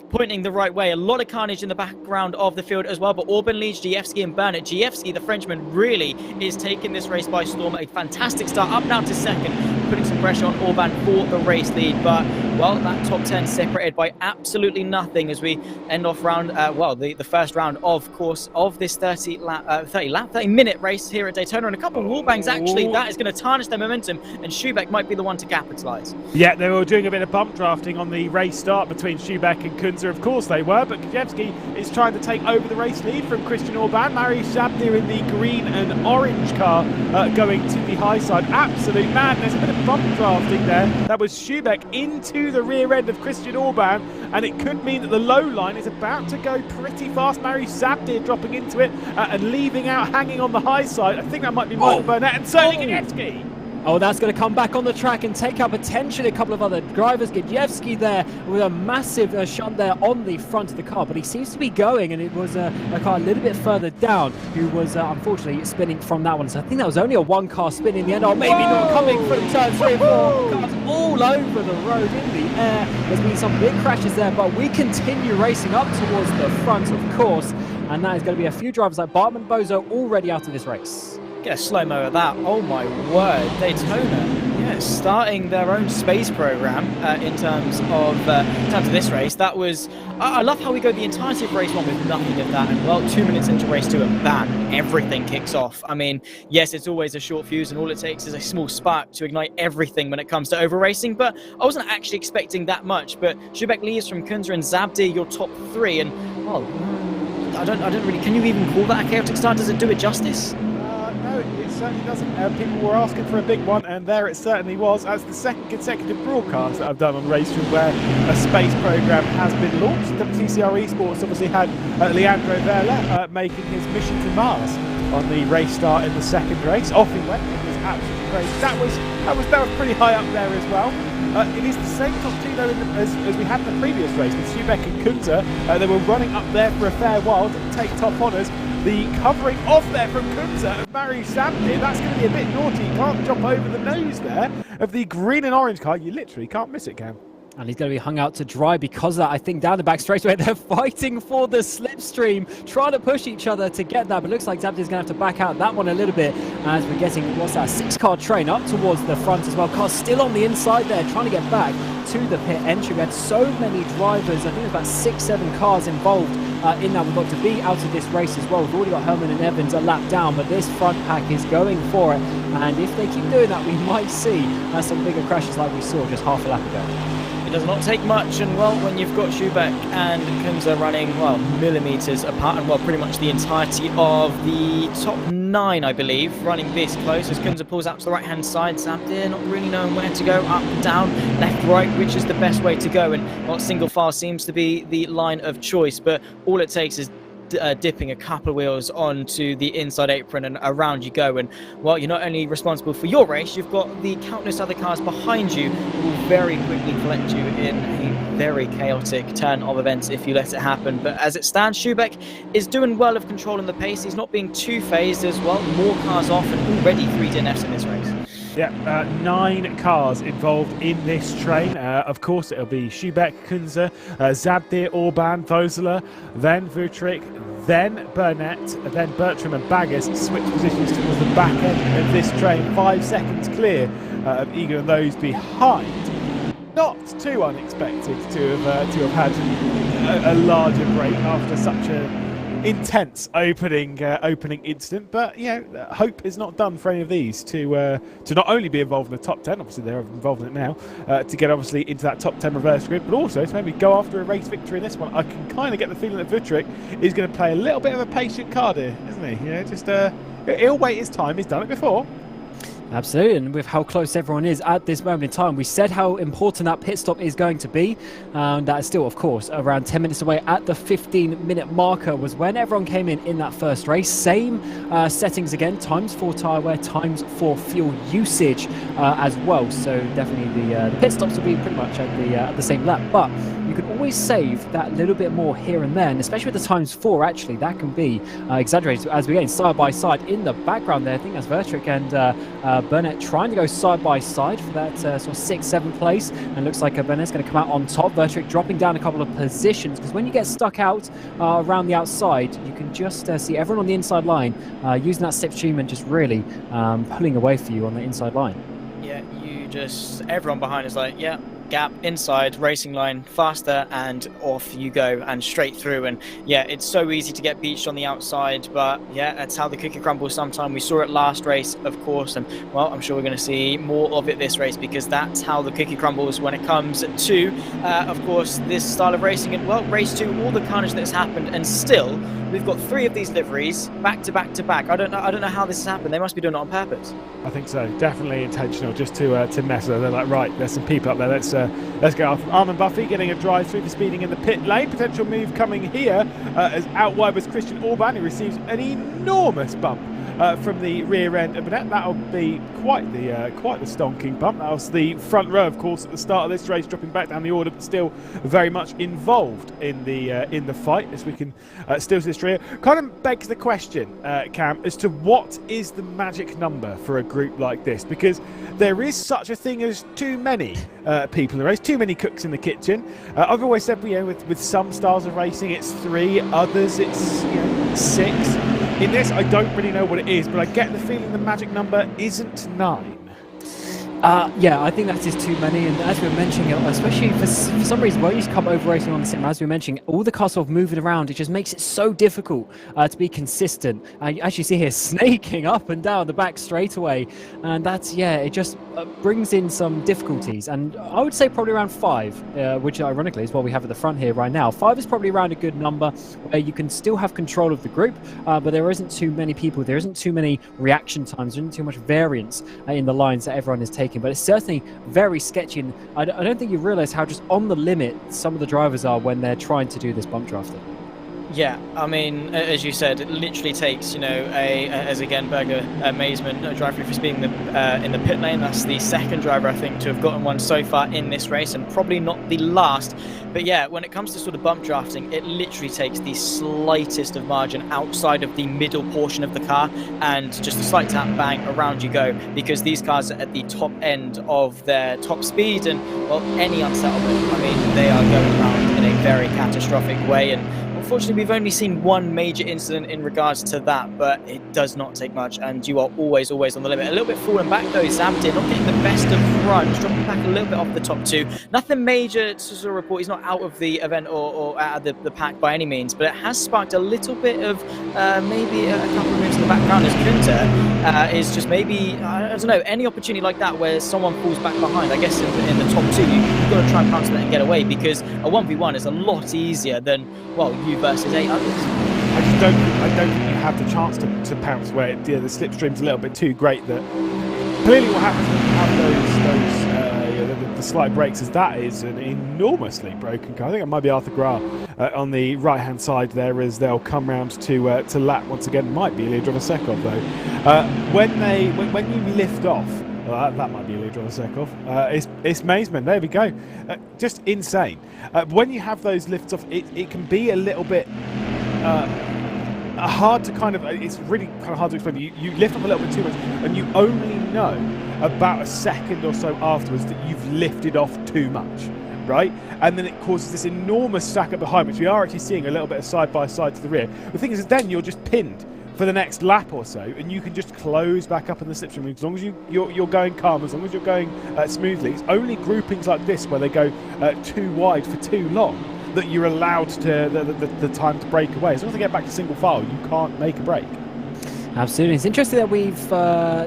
pointing the right way. A lot of carnage in the background of the field as well, but Orban leads Gievsky and Burnett. Gievsky, the Frenchman, really is taking this race by storm. A fantastic start, up now to second, putting some pressure on Orban for the race lead. But, well, that top 10 separated by absolutely nothing as we end off round, the first round, of course, of this 30-minute race here at Daytona. And a couple of wall bangs, actually, that is going to tarnish their momentum, and Schubeck might be the one to capitalise. Yeah, they were doing a bit of bump drafting on the race start between Schubeck and Kunze. Of course they were, but Kajewski is trying to take over the race lead from Christian Orban. Mariusz Zabdir in the green and orange car going to the high side. Absolute madness, a bit of bump drafting there. That was Schubeck into the rear end of Christian Orban, and it could mean that the low line is about to go pretty fast. Mariusz Zabdir dropping into it and leaving out, hanging on the high side. I think that might be Michael Burnett, and certainly Kajewski. Oh, that's going to come back on the track and take out potentially a couple of other drivers. Gievsky there with a massive shunt there on the front of the car, but he seems to be going, and it was a car a little bit further down who was unfortunately spinning from that one. So I think that was only a one-car spin in the end, or maybe not, coming from turn 3 and 4. Cars all over the road in the air. There's been some big crashes there, but we continue racing up towards the front, of course, and that is going to be a few drivers like Bartman Bozo already out of this race. Get a slow-mo of that. Oh my word. Daytona, starting their own space program in terms of this race. That was, I love how we go the entirety of race 1 with nothing of that, and well, 2 minutes into race 2 and bam, everything kicks off. I mean, yes, it's always a short fuse, and all it takes is a small spark to ignite everything when it comes to over racing, but I wasn't actually expecting that much. But Schubeck leaves from Kunze and Zabdir, your top 3, and well, I don't really, can you even call that a chaotic start? Does it do it justice? No, it's certainly doesn't. People were asking for a big one, and there it certainly was. That's the second consecutive broadcast that I've done on RaceRoom where a space program has been launched. WTCR Esports obviously had Leandro Vela making his mission to Mars on the race start in the second race. Off he went. It was absolutely crazy. That was pretty high up there as well. It is the same top two though as we had in the previous race with Schubek and Kunze. They were running up there for a fair while, didn't take top honours. The covering off there from Kunze of Mary Sabdir, that's going to be a bit naughty. You can't jump over the nose there of the green and orange car. You literally can't miss it, Cam. And he's going to be hung out to dry because of that. I think down the back straightaway, they're fighting for the slipstream, trying to push each other to get that. But it looks like Zabdir's going to have to back out that one a little bit as we're getting, what's that, 6-car train up towards the front as well. Cars still on the inside there, trying to get back to the pit entry. We had so many drivers. I think there's about 6-7 cars involved in that. We've got to be out of this race as well. We've already got Herman and Evans a lap down, but this front pack is going for it. And if they keep doing that, we might see some bigger crashes like we saw just half a lap ago. It does not take much, and well, when you've got Schubek and Kunze running, well, millimetres apart, and well, pretty much the entirety of the top 9, I believe, running this close, as Kunze pulls out to the right-hand side, Zabdir not really knowing where to go, up, down, left, right, which is the best way to go, and well, single file seems to be the line of choice, but all it takes is dipping a couple of wheels onto the inside apron and around you go. And well, you're not only responsible for your race, you've got the countless other cars behind you who will very quickly collect you in a very chaotic turn of events if you let it happen. But as it stands, Schubek is doing well of controlling the pace. He's not being too phased as well. More cars off, and already 3 DNFs in this race. Yeah, 9 cars involved in this train. Of course, it'll be Schubek, Kunze, Zabdir, Orban, Voseler, then Vutric, then Burnett, then Bertram and Baggers switch positions towards the back end of this train. 5 seconds clear of Egan and those behind. Not too unexpected to have had a larger break after such a intense opening incident, but you know, hope is not done for any of these to not only be involved in the top 10, obviously they're involved in it now, to get obviously into that top 10 reverse grid, but also to maybe go after a race victory in this one. I can kind of get the feeling that Vutric is going to play a little bit of a patient card here, isn't he? You know, just he'll wait his time. He's done it before. Absolutely, and with how close everyone is at this moment in time, we said how important that pit stop is going to be. That is still, of course, around 10 minutes away. At the 15-minute marker was when everyone came in that first race. Same settings again, times 4 tyre wear, times 4 fuel usage as well. So definitely the pit stops will be pretty much at the same lap. But you can always save that little bit more here and there, and especially with the times 4, actually, that can be exaggerated as we get side by side in the background there. I think that's Vutric and Burnett trying to go side by side for that sort of 6-7 place, and looks like Burnett's going to come out on top. Vutric dropping down a couple of positions, because when you get stuck out around the outside, you can just see everyone on the inside line using that slipstream and just really pulling away for you on the inside line. Yeah, everyone behind is like, yeah, gap, inside, racing line, faster, and off you go, and straight through. And yeah, it's so easy to get beached on the outside, but yeah, that's how the cookie crumbles sometimes. We saw it last race, of course, and well, I'm sure we're going to see more of it this race, because that's how the cookie crumbles when it comes to, of course, this style of racing. And well, race 2, all the carnage that's happened, and still, we've got 3 of these liveries back to back to back. I don't know how this has happened. They must be doing it on purpose. I think so. Definitely intentional, just to mess with them. They're like, right, there's some people up there. Let's go after Armin Buffy getting a drive through for speeding in the pit lane. Potential move coming here as out wide was Christian Orban, who receives an enormous bump from the rear end of Burnett. That'll be quite the stonking bump. That was the front row, of course, at the start of this race, dropping back down the order, but still very much involved in the fight, as we can still see this rear. Kind of begs the question, Cam, as to what is the magic number for a group like this, because there is such a thing as too many people in the race, too many cooks in the kitchen. I've always said, with some styles of racing, it's 3, others it's 6. In this, I don't really know what it is, but I get the feeling the magic number isn't 9. Yeah, I think that is too many, and as we were mentioning, especially for some reason, when you come over racing on the sim, as we were mentioning, all the cars sort of moving around, it just makes it so difficult to be consistent. As you see here, snaking up and down the back straightaway, and that's, yeah, it just brings in some difficulties. And I would say probably around 5, which ironically is what we have at the front here right now. 5 is probably around a good number where you can still have control of the group, but there isn't too many people, there isn't too many reaction times, there isn't too much variance in the lines that everyone is taking. But it's certainly very sketchy, and I don't think you realize how just on the limit some of the drivers are when they're trying to do this bump drafting. Yeah, I mean, as you said, it literally takes, you know, as again, Berger Mazeman, a driver for being in the pit lane. That's the second driver, I think, to have gotten one so far in this race, and probably not the last. But yeah, when it comes to sort of bump drafting, it literally takes the slightest of margin outside of the middle portion of the car, and just a slight tap, bang, around you go, because these cars are at the top end of their top speed, and, well, any unsettlement, I mean, they are going around in a very catastrophic way. And unfortunately, we've only seen one major incident in regards to that, but it does not take much, and you are always on the limit. A little bit falling back though, Zamdir not getting the best of runs, dropping back a little bit off the top 2. Nothing major to sort of report. He's not out of the event or out of the pack by any means, but it has sparked a little bit of maybe a couple of moves in the background as Kunter is just maybe, I don't know, any opportunity like that where someone falls back behind. I guess in the top 2, you've got to try and counter that and get away, because a 1v1 is a lot easier than, well, you versus 8 others. I don't think you have the chance to pounce where the slipstream's a little bit too great. That clearly what happens when you have the slight breaks is that is an enormously broken car. I think it might be Arthur Gra on the right hand side there, as they'll come round to lap once again. Might be Ilya Drovosekov though. When you lift off. Well, that might be Ilya Drovosekov. It's Mazeman. There we go. Just insane. When you have those lifts off, it can be a little bit hard to kind of. It's really kind of hard to explain. You lift off a little bit too much, and you only know about a second or so afterwards that you've lifted off too much, right? And then it causes this enormous stack up behind, which we are actually seeing a little bit of side by side to the rear. The thing is, then you're just pinned for the next lap or so, and you can just close back up in the slipstream as long as you're going calm, as long as you're going smoothly. It's only groupings like this where they go too wide for too long that you're allowed to the time to break away. As long as they get back to single file, you can't make a break. Absolutely. It's interesting that we've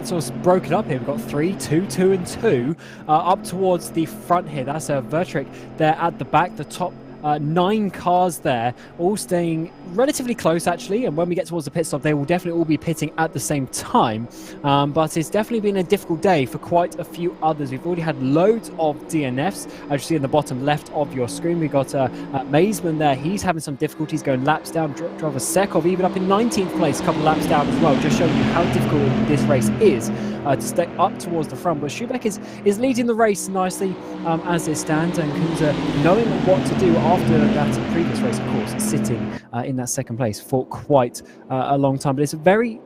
sort of broken up here. We've got 3, 2, 2 and 2 up towards the front here. That's Vertrick there at the back, the top 9 cars there, all staying relatively close actually, and when we get towards the pit stop they will definitely all be pitting at the same time, but it's definitely been a difficult day for quite a few others. We've already had loads of DNFs, as you see in the bottom left of your screen. We've got Mazeman there, he's having some difficulties going laps down. Drovosekov even up in 19th place, a couple of laps down as well, just showing you how difficult this race is to stay up towards the front. But Schubeck is leading the race nicely as it stands, and Kunze knowing what to do after that previous race, of course, sitting in that second place for quite a long time. But it's a very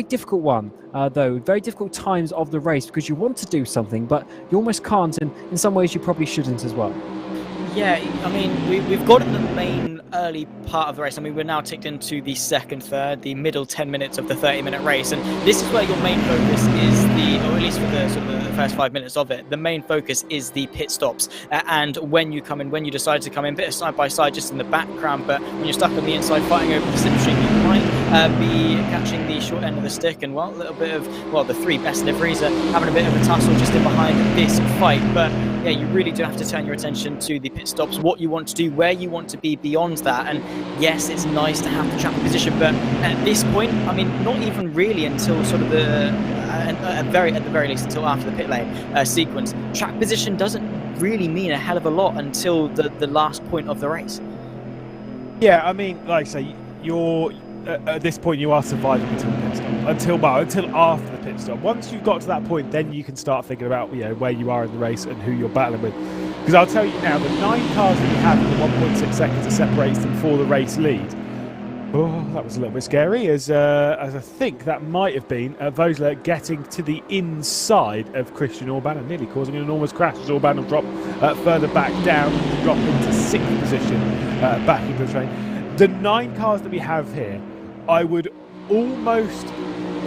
difficult one, though. Very difficult times of the race, because you want to do something, but you almost can't, and in some ways you probably shouldn't as well. Yeah, I mean, we've got the main early part of the race. I mean, we're now ticked into the second third, the middle 10 minutes of the 30-minute race, and this is where your main focus is or at least for the sort of the first 5 minutes of it, the main focus is the pit stops. And when you come in, when you decide to come in, bit of side by side just in the background, but when you're stuck on the inside fighting over the slipstream, you might be catching the short end of the stick, and well, a little bit of, well, the 3 best liveries are having a bit of a tussle just in behind this fight. But yeah, you really do have to turn your attention to the pit stops, what you want to do, where you want to be beyond that. And yes, it's nice to have the track position, but at this point, I mean, not even really until sort of the at the very least until after the pit lane sequence, track position doesn't really mean a hell of a lot until the last point of the race. Yeah, I mean, like I say, you're at this point you are surviving until the pit stop, until after the pit stop. Once you've got to that point, then you can start thinking about, you know, where you are in the race and who you're battling with. Because I'll tell you now, the 9 cars that you have in the 1.6 seconds that separates them for the race lead, oh, that was a little bit scary, as I think that might have been Vosler getting to the inside of Christian Orban and nearly causing an enormous crash, as Orban will drop further back down, drop into 6th position back into the train. The 9 cars that we have here, I would almost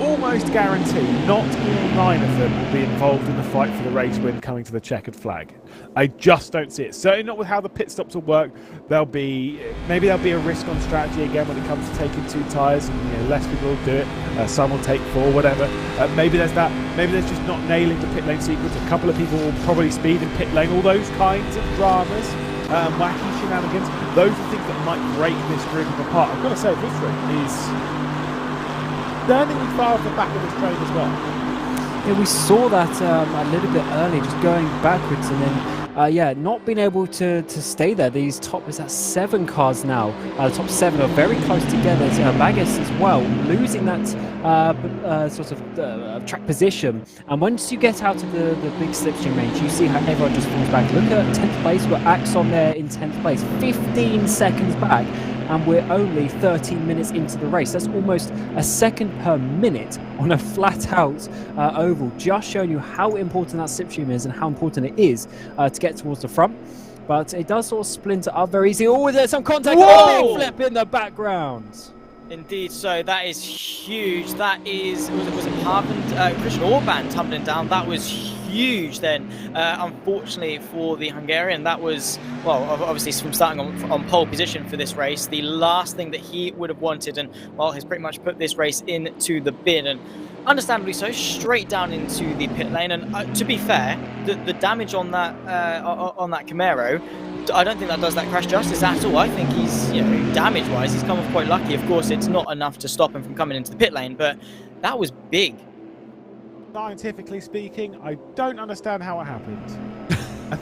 almost guarantee not all 9 of them will be involved in the fight for the race win coming to the checkered flag. I just don't see it. Certainly not with how the pit stops will work. Maybe there'll be a risk on strategy again when it comes to taking 2 tyres, and less people will do it. Some will take 4, whatever. Maybe there's that. Maybe there's just not nailing the pit lane sequence. A couple of people will probably speed in pit lane. All those kinds of dramas, wacky shenanigans. Those are things that might break this group apart. I've got to say, this group is standing far off the back of this train as well. Yeah, we saw that a little bit early, just going backwards, and then not being able to stay there. These is that 7 cars now. The top 7 are very close together. Baggis as well, losing that sort of track position. And once you get out of the big slipstream range, you see how everyone just falls back. Look at 10th place. We've got Axon there in 10th place, 15 seconds back. And we're only 13 minutes into the race. That's almost a second per minute on a flat-out oval, just showing you how important that slipstream is and how important it is to get towards the front. But it does sort of splinter up very easily. Oh, there's some contact. Whoa! Big flip in the background. Indeed, so that is huge. That is, was it Harvand, Christian Orban tumbling down? That was huge then. Unfortunately for the Hungarian, that was, well, obviously from starting on pole position for this race, the last thing that he would have wanted, and well, has pretty much put this race into the bin, and understandably so, straight down into the pit lane. And to be fair, the damage on that Camaro, I don't think that does that crash justice at all. I think he's, damage-wise, he's come off quite lucky. Of course, it's not enough to stop him from coming into the pit lane, but that was big. Scientifically speaking, I don't understand how it happened. I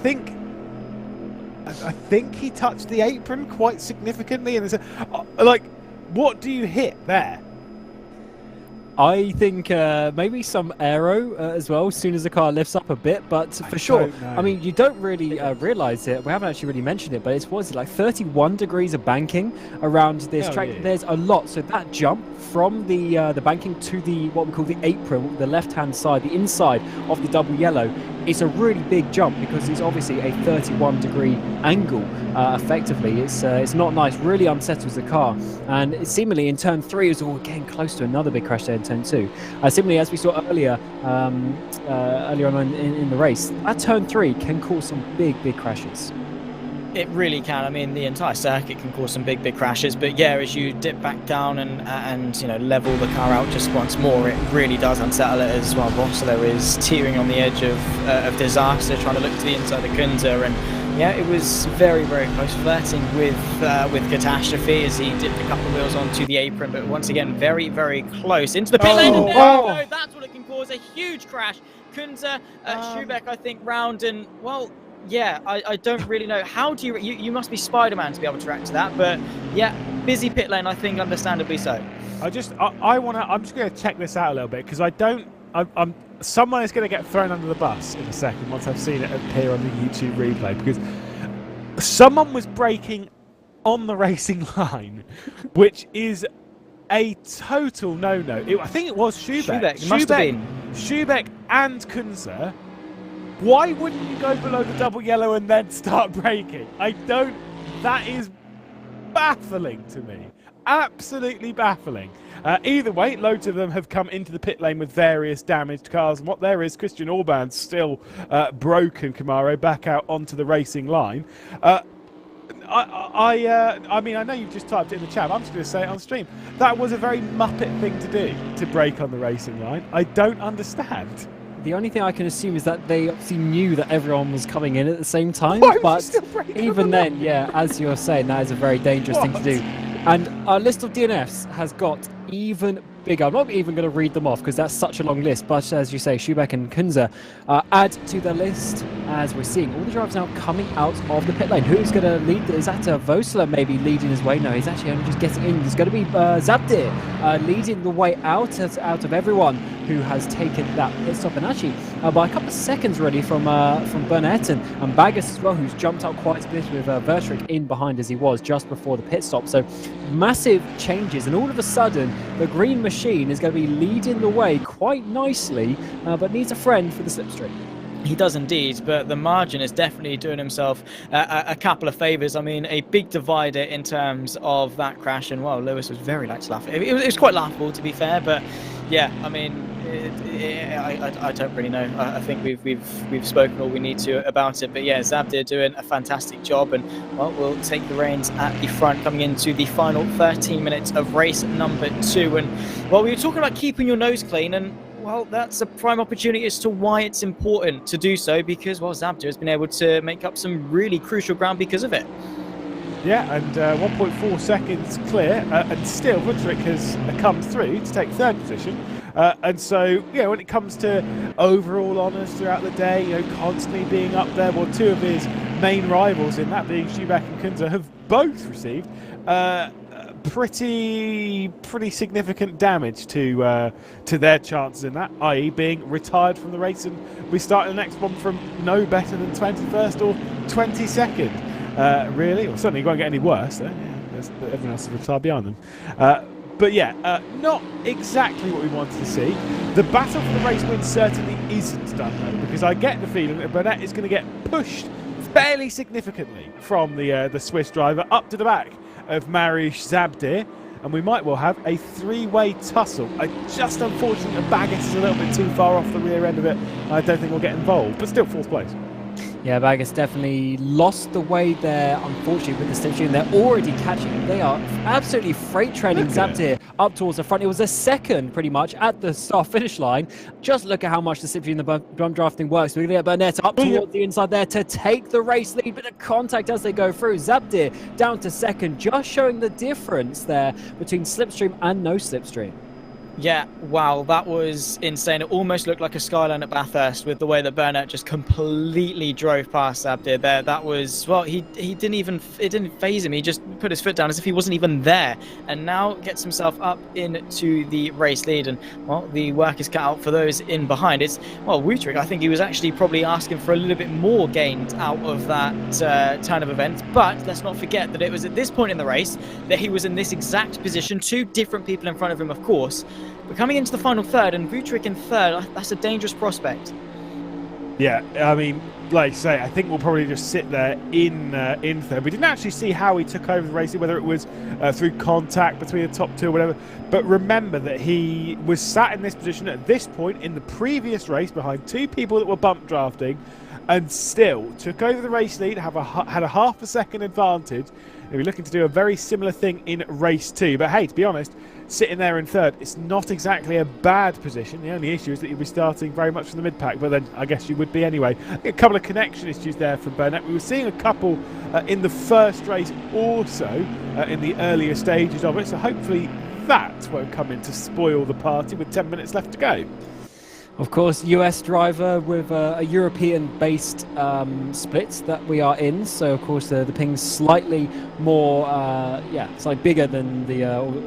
think he touched the apron quite significantly, and what do you hit there? I think maybe some aero as well, as soon as the car lifts up a bit, but for sure, I mean, you don't really realise it. We haven't actually really mentioned it, but it's like 31 degrees of banking around this track. Yeah. There's a lot. So that jump from the banking to the what we call the apron, the left-hand side, the inside of the double yellow, it's a really big jump because it's obviously a 31-degree angle. Effectively, it's not nice. Really unsettles the car, and it seemingly in turn 3 is all getting close to another big crash there in turn 2. Similarly, as we saw earlier on in the race, at turn 3 can cause some big crashes. It really can. I mean, the entire circuit can cause some big crashes, but yeah, as you dip back down and level the car out just once more, it really does unsettle it as well. Vossler is teetering on the edge of disaster, trying to look to the inside of Kunze, and yeah, it was very close, flirting with catastrophe as he dipped a couple of wheels onto the apron, but once again, very close into the pit lane. And there that's what it can cause, a huge crash. Kunze, Schubeck, I think, round, and well, yeah, I don't really know. How do you must be Spider-Man to be able to react to that, but yeah, busy pit lane, I think, understandably so. I'm just going to check this out a little bit, because someone is going to get thrown under the bus in a second once I've seen it appear on the YouTube replay, because someone was braking on the racing line, which is a total no-no. I think it was Schubeck. It must have been. Schubeck and Kunze. Why wouldn't you go below the double yellow and then start braking? That is baffling to me. Absolutely baffling. Either way, loads of them have come into the pit lane with various damaged cars, and what there is, Christian Orban still broken Camaro back out onto the racing line. I mean, I know you've just typed it in the chat. I'm just going to say it on stream. That was a very Muppet thing to do, to brake on the racing line. I don't understand. The only thing I can assume is that they obviously knew that everyone was coming in at the same time. But even then, yeah, as you're saying, that is a very dangerous thing to do. And our list of DNFs has got even bigger. I'm not even going to read them off because that's such a long list. But as you say, Schubeck and Kunze add to the list as we're seeing all the drivers now coming out of the pit lane. Who's going to lead? Is that Vossler maybe leading his way? No, he's actually only just getting in. There's going to be Zabdir leading the way out of everyone who has taken that pit stop, and actually by a couple of seconds really from Bernard and Baggis as well, who's jumped out quite a bit with Vertrick in behind as he was just before the pit stop. So massive changes, and all of a sudden the green machine is going to be leading the way quite nicely, but needs a friend for the slipstream. He does indeed, but the margin is definitely doing himself a couple of favours. I mean, a big divider in terms of that crash, and well, Lewis was very like to laugh. It was quite laughable, to be fair, but Yeah, I mean, I don't really know. I think we've spoken all we need to about it. But yeah, Zabdir doing a fantastic job, and well, we'll take the reins at the front coming into the final 13 minutes of race number 2. And well, we were talking about keeping your nose clean, and well, that's a prime opportunity as to why it's important to do so, because well, Zabdir has been able to make up some really crucial ground because of it. Yeah, and 1.4 seconds clear, and still Vutric has come through to take third position. And so, when it comes to overall honours throughout the day, constantly being up there, well, two of his main rivals in that being Schubach and Kunze have both received pretty significant damage to their chances in that, i.e. being retired from the race, and we start the next one from no better than 21st or 22nd. Really, or certainly it won't get any worse. Everyone else is retired behind them. But yeah, not exactly what we wanted to see. The battle for the race win certainly isn't done though, because I get the feeling that Burnett is going to get pushed fairly significantly from the Swiss driver up to the back of Mariusz Zabdir, and we might well have a three-way tussle. Just unfortunately, the Baggett is a little bit too far off the rear end of it. I don't think we'll get involved, but still fourth place. Yeah, Baggett's definitely lost the way there, unfortunately, with the slipstream. They're already catching him. They are absolutely freight training Zabdir up towards the front. It was a second, pretty much, at the start-finish line. Just look at how much the slipstream and the bump drafting works. We're going to get Burnett up towards the inside there to take the race lead, but a contact as they go through. Zabdir down to second, just showing the difference there between slipstream and no slipstream. Yeah, wow, that was insane. It almost looked like a skyline at Bathurst with the way that Burnett just completely drove past Zabdir there. That was, well, it didn't phase him. He just put his foot down as if he wasn't even there, and now gets himself up into the race lead. And well, the work is cut out for those in behind. It's, well, Wutrick, I think he was actually probably asking for a little bit more gained out of that turn of events, but let's not forget that it was at this point in the race that he was in this exact position, two different people in front of him, of course. But coming into the final third, and Vutric in third, that's a dangerous prospect. Yeah, I mean, like I say, I think we'll probably just sit there in third. We didn't actually see how he took over the race, whether it was through contact between the top two or whatever. But remember that he was sat in this position at this point in the previous race behind two people that were bump drafting, and still took over the race lead, had a half a second advantage. We're looking to do a very similar thing in race 2. But hey, to be honest, sitting there in third, it's not exactly a bad position. The only issue is that you'll be starting very much from the mid-pack, but then I guess you would be anyway. A couple of connection issues there from Burnett. We were seeing a couple in the first race also in the earlier stages of it, so hopefully that won't come in to spoil the party with 10 minutes left to go. Of course, US driver with a European-based split that we are in. So, of course, the ping's slightly more, slightly bigger than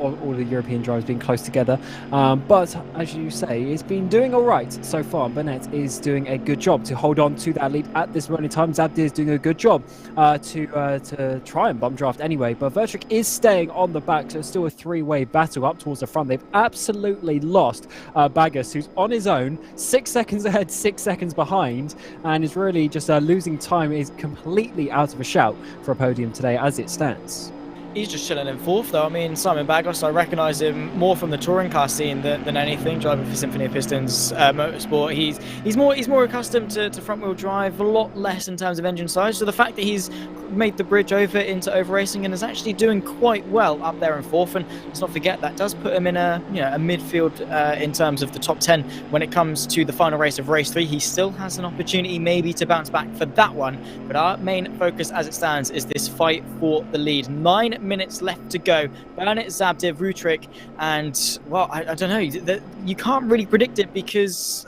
all the European drivers being close together. But as you say, it's been doing all right so far. Burnett is doing a good job to hold on to that lead at this moment in time. Zabdir is doing a good job to try and bump draft anyway. But Vutric is staying on the back, so it's still a three-way battle up towards the front. They've absolutely lost Baggers, who's on his own. 6 seconds ahead, 6 seconds behind, and is really just losing time. Is completely out of a shout for a podium today as it stands. He's just chilling in fourth, though. I mean, Simon Bagos, I recognise him more from the touring car scene than anything, driving for Symphony of Pistons Motorsport. He's more accustomed to front-wheel drive, a lot less in terms of engine size. So the fact that he's made the bridge over into over racing and is actually doing quite well up there in fourth, and let's not forget that does put him in a midfield in terms of the top 10 when it comes to the final race of race 3. He still has an opportunity maybe to bounce back for that one, but our main focus as it stands is this fight for the lead. 9 minutes left to go. Burnett, Zabdir, Vutric, and well, I don't know. You can't really predict it because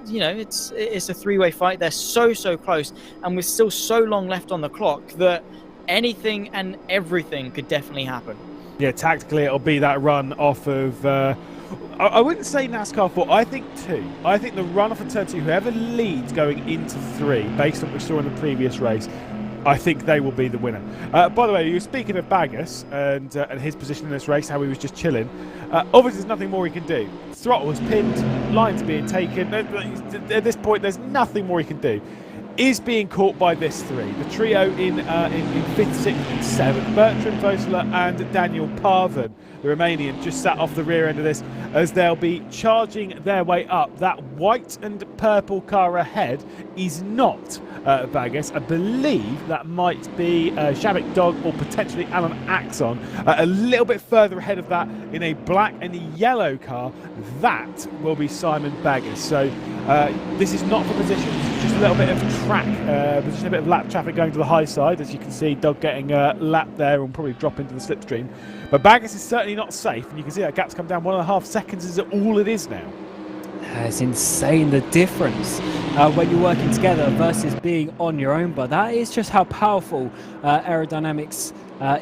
it's a three-way fight. They're so close, and with still so long left on the clock that anything and everything could definitely happen. Yeah, tactically it'll be that run off of. I wouldn't say NASCAR 4. I think 2. I think the run off of turn 2. Whoever leads going into 3, based on what we saw in the previous race, I think they will be the winner. By the way, you were speaking of Baggers and his position in this race, how he was just chilling. Obviously, there's nothing more he can do. Throttle was pinned, lines being taken. At this point, there's nothing more he can do. is being caught by this three. The trio in 5th, 6th and 7th. Bertrand Vosler and Daniel Parvin, the Romanian, just sat off the rear end of this as they'll be charging their way up. That white and purple car ahead is not Baggis. I believe that might be Shavik Dog or potentially Alan Axon. A little bit further ahead of that in a black and yellow car, that will be Simon Baggis. So this is not for position, it's just a little bit of track, just a bit of lap traffic going to the high side. As you can see, Dog getting lapped there and probably drop into the slipstream. But Baggis is certainly not safe, and you can see that gap's come down 1.5 seconds is all it is now. It's insane, the difference when you're working together versus being on your own, but that is just how powerful aerodynamics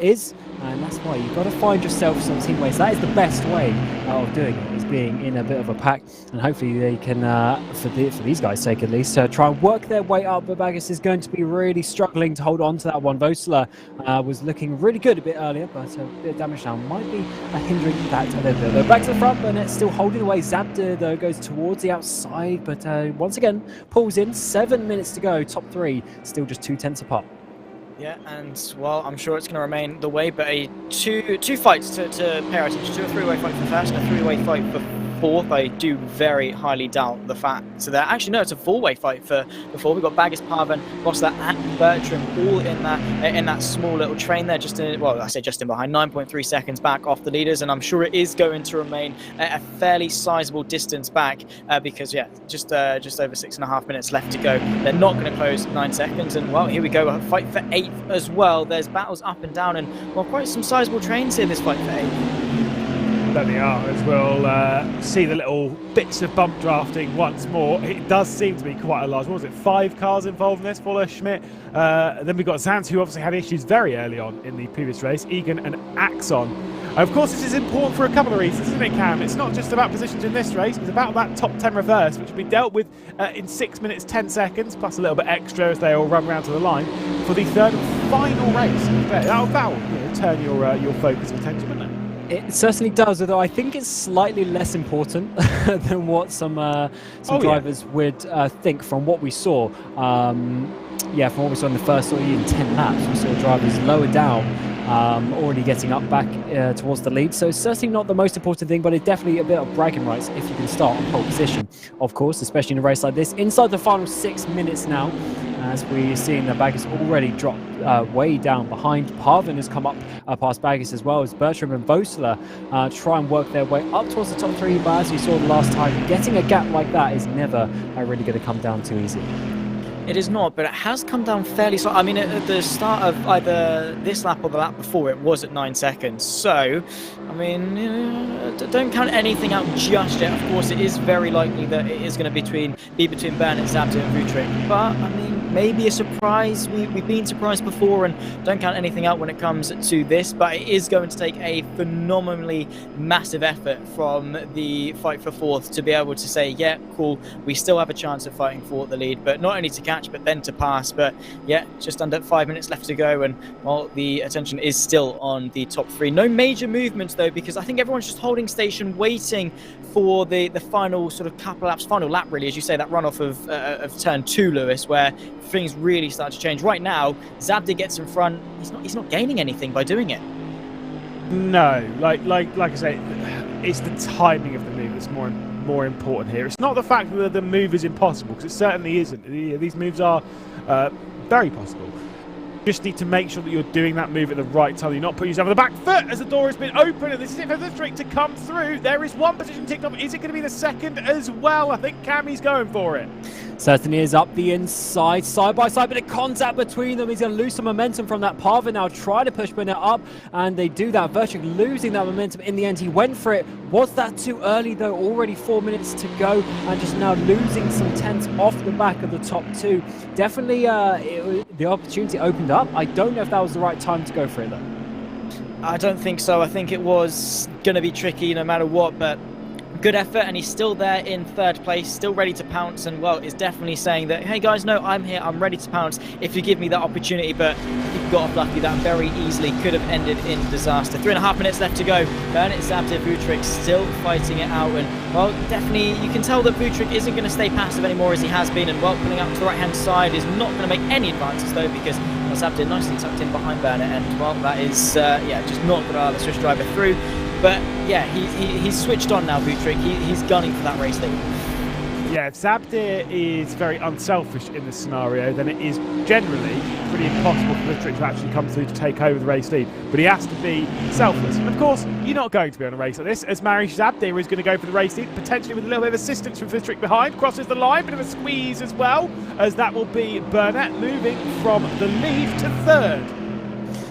is, and that's why you've got to find yourself some teammates. That is the best way of doing it, is being in a bit of a pack, and hopefully they can, for these guys' sake at least, try and work their way up. But Baggis is going to be really struggling to hold on to that one. Vosler was looking really good a bit earlier, but a bit of damage now might be hindering that a little bit. Though back to the front, Burnett still holding away. Zabda, though, goes towards the outside, but once again pulls in. 7 minutes to go, top three still just 2/10 apart. Yeah, and well, I'm sure it's going to remain the way, but two fights to pay our attention to: a three-way fight for first and a three-way fight for fourth. I do very highly doubt the fact that actually no, it's a four-way fight for the fourth. We've got Baggis, Parvin, Vosler, and Bertram all in that small little train there, just in behind, 9.3 seconds back off the leaders, and I'm sure it is going to remain a fairly sizable distance back because yeah, just over 6.5 minutes left to go. They're not going to close 9 seconds, and well, here we go, a fight for 8th as well. There's battles up and down, and well, quite some sizable trains here. This fight for 8th. There they are, as we'll see the little bits of bump drafting once more. It does seem to be quite a large, what was it, 5 cars involved in this? Fuller, Schmidt, then we've got Zant, who obviously had issues very early on in the previous race, Egan and Axon. Of course, this is important for a couple of reasons, isn't it, Cam? It's not just about positions in this race, it's about that top 10 reverse, which will be dealt with in 6 minutes 10 seconds, plus a little bit extra as they all run round to the line for the third and final race. That will turn your focus of attention, wouldn't it? It certainly does, although I think it's slightly less important than what some drivers would think from what we saw. From what we saw in the first even 10 laps, we saw drivers lower down, already getting up back towards the lead. So it's certainly not the most important thing, but it's definitely a bit of bragging rights if you can start on pole position, of course, especially in a race like this. Inside the final 6 minutes now, as we're seeing the Baggis already drop way down behind. Parvin has come up past Baggis as well as Bertram and Vosler try and work their way up towards the top 3. But as we saw the last time, getting a gap like that is never really going to come down too easy. It is not, but it has come down fairly slow. I mean, at the start of either this lap or the lap before, it was at 9 seconds. So, I mean, don't count anything out just yet. Of course, it is very likely that it is going to be between Bernett, Zabda and Vutric. But, I mean, maybe a surprise. We've been surprised before, and don't count anything out when it comes to this. But it is going to take a phenomenally massive effort from the fight for fourth to be able to say, yeah, cool, we still have a chance of fighting for the lead. But not only to catch, but then to pass. But yeah, just under 5 minutes left to go, and well, the attention is still on the top 3. No major movements though, because I think everyone's just holding station, waiting for the final sort of couple laps, final lap really, as you say, that runoff of turn 2, Lewis, where things really start to change. Right now, Zabda gets in front. He's not gaining anything by doing it. No, like I say, it's the timing of the move that's more important here. It's not the fact that the move is impossible, because it certainly isn't. These moves are very possible. Just need to make sure that you're doing that move at the right time. You're not putting yourself on the back foot as the door has been opened, and this is it for the trick to come through. There is one position ticked off. Is it going to be the second as well? I think Cammy's going for it. Certainly is up the inside, side by side, bit of contact between them. He's going to lose some momentum from that. Parvin now try to push Burnett up, and they do that. Vutric losing that momentum in the end. He went for it. Was that too early though? Already 4 minutes to go, and just now losing some tenths off the back of the top 2. Definitely the opportunity opened up. I don't know if that was the right time to go for it though. I don't think so. I think it was going to be tricky no matter what, but good effort, and he's still there in third place, still ready to pounce, and well, is definitely saying that, hey guys, no, I'm here, I'm ready to pounce if you give me that opportunity. But he got off lucky. That very easily could have ended in disaster. 3.5 minutes left to go. Bernat, Zabdir, Vutric still fighting it out, and well, definitely you can tell that Vutric isn't going to stay passive anymore as he has been, and well, pulling out to the right hand side is not going to make any advances though, because Zabdir nicely tucked in behind Bernat, and well, that is yeah, just not going to allow the Swiss driver through. But yeah, he's switched on now, Vutric. He's gunning for that race lead. Yeah, if Zabdir is very unselfish in this scenario, then it is generally pretty impossible for Vutric to actually come through to take over the race lead. But he has to be selfless. And of course, you're not going to be on a race like this, as Mariusz Zabdir is going to go for the race lead, potentially with a little bit of assistance from Vutric behind. Crosses the line, bit of a squeeze as well, as that will be Bernat moving from the lead to third.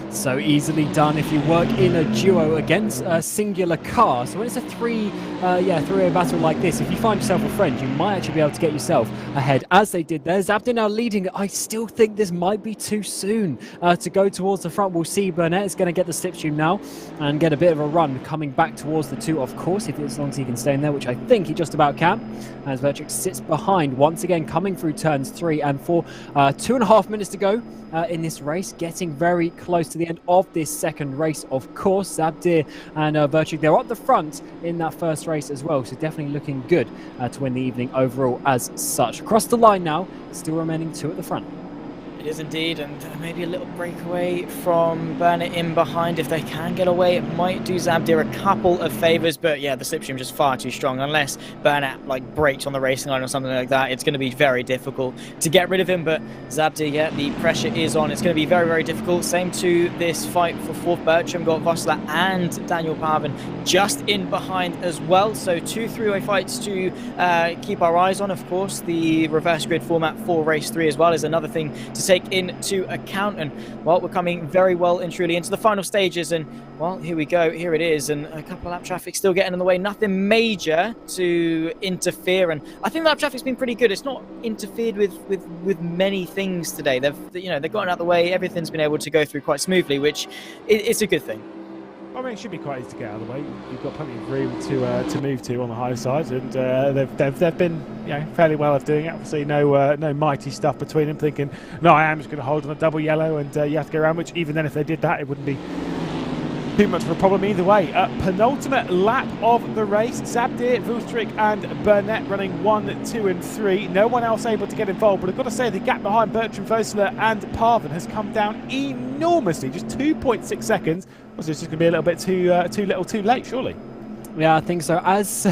So easily done if you work in a duo against a singular car. So when it's a three-way battle like this, if you find yourself a friend, you might actually be able to get yourself ahead, as they did there. Zabdir now leading. I still think this might be too soon to go towards the front. We'll see. Bernat is going to get the slipstream now and get a bit of a run coming back towards the two, of course, if as long as he can stay in there, which I think he just about can, as Vutric sits behind once again, coming through turns 3 and 4. 2.5 minutes to go in this race, getting very close to the end of this second race, of course. Zabdir and Vutric, they're up the front in that first race as well, so definitely looking good to win the evening overall as such. Across the line now, still remaining 2 at the front. It is indeed, and maybe a little breakaway from Bernat in behind. If they can get away, it might do Zabdir a couple of favours, but yeah, the slipstream just far too strong. Unless Bernat like breaks on the racing line or something like that, it's going to be very difficult to get rid of him. But Zabdir, yeah, the pressure is on. It's going to be very, very difficult. Same to this fight for fourth. Bertram got Vossler and Daniel Parvin just in behind as well. So 2 three-way fights to keep our eyes on. Of course, the reverse grid format for race 3 as well is another thing to take into account. And well, we're coming very well and truly into the final stages, and well, here we go, here it is, and a couple of lap traffic still getting in the way, nothing major to interfere. And I think lap traffic's been pretty good. It's not interfered with many things today. They've gotten out of the way, everything's been able to go through quite smoothly, which it's a good thing. I mean, it should be quite easy to get out of the way. You've got plenty of room to move to on the high side, and they've been fairly well at doing it. Obviously, no mighty stuff between them. Thinking, no, I am just going to hold on a double yellow, and you have to go around. Which even then, if they did that, it wouldn't be too much of a problem either way. Penultimate lap of the race. Zabdir, Vutric, and Bernat running 1, 2, and 3. No one else able to get involved, but I've got to say the gap behind Bertram, Vossler, and Parvin has come down enormously. Just 2.6 seconds. Was this just going to be a little bit too little, too late? Surely. Yeah, I think so. As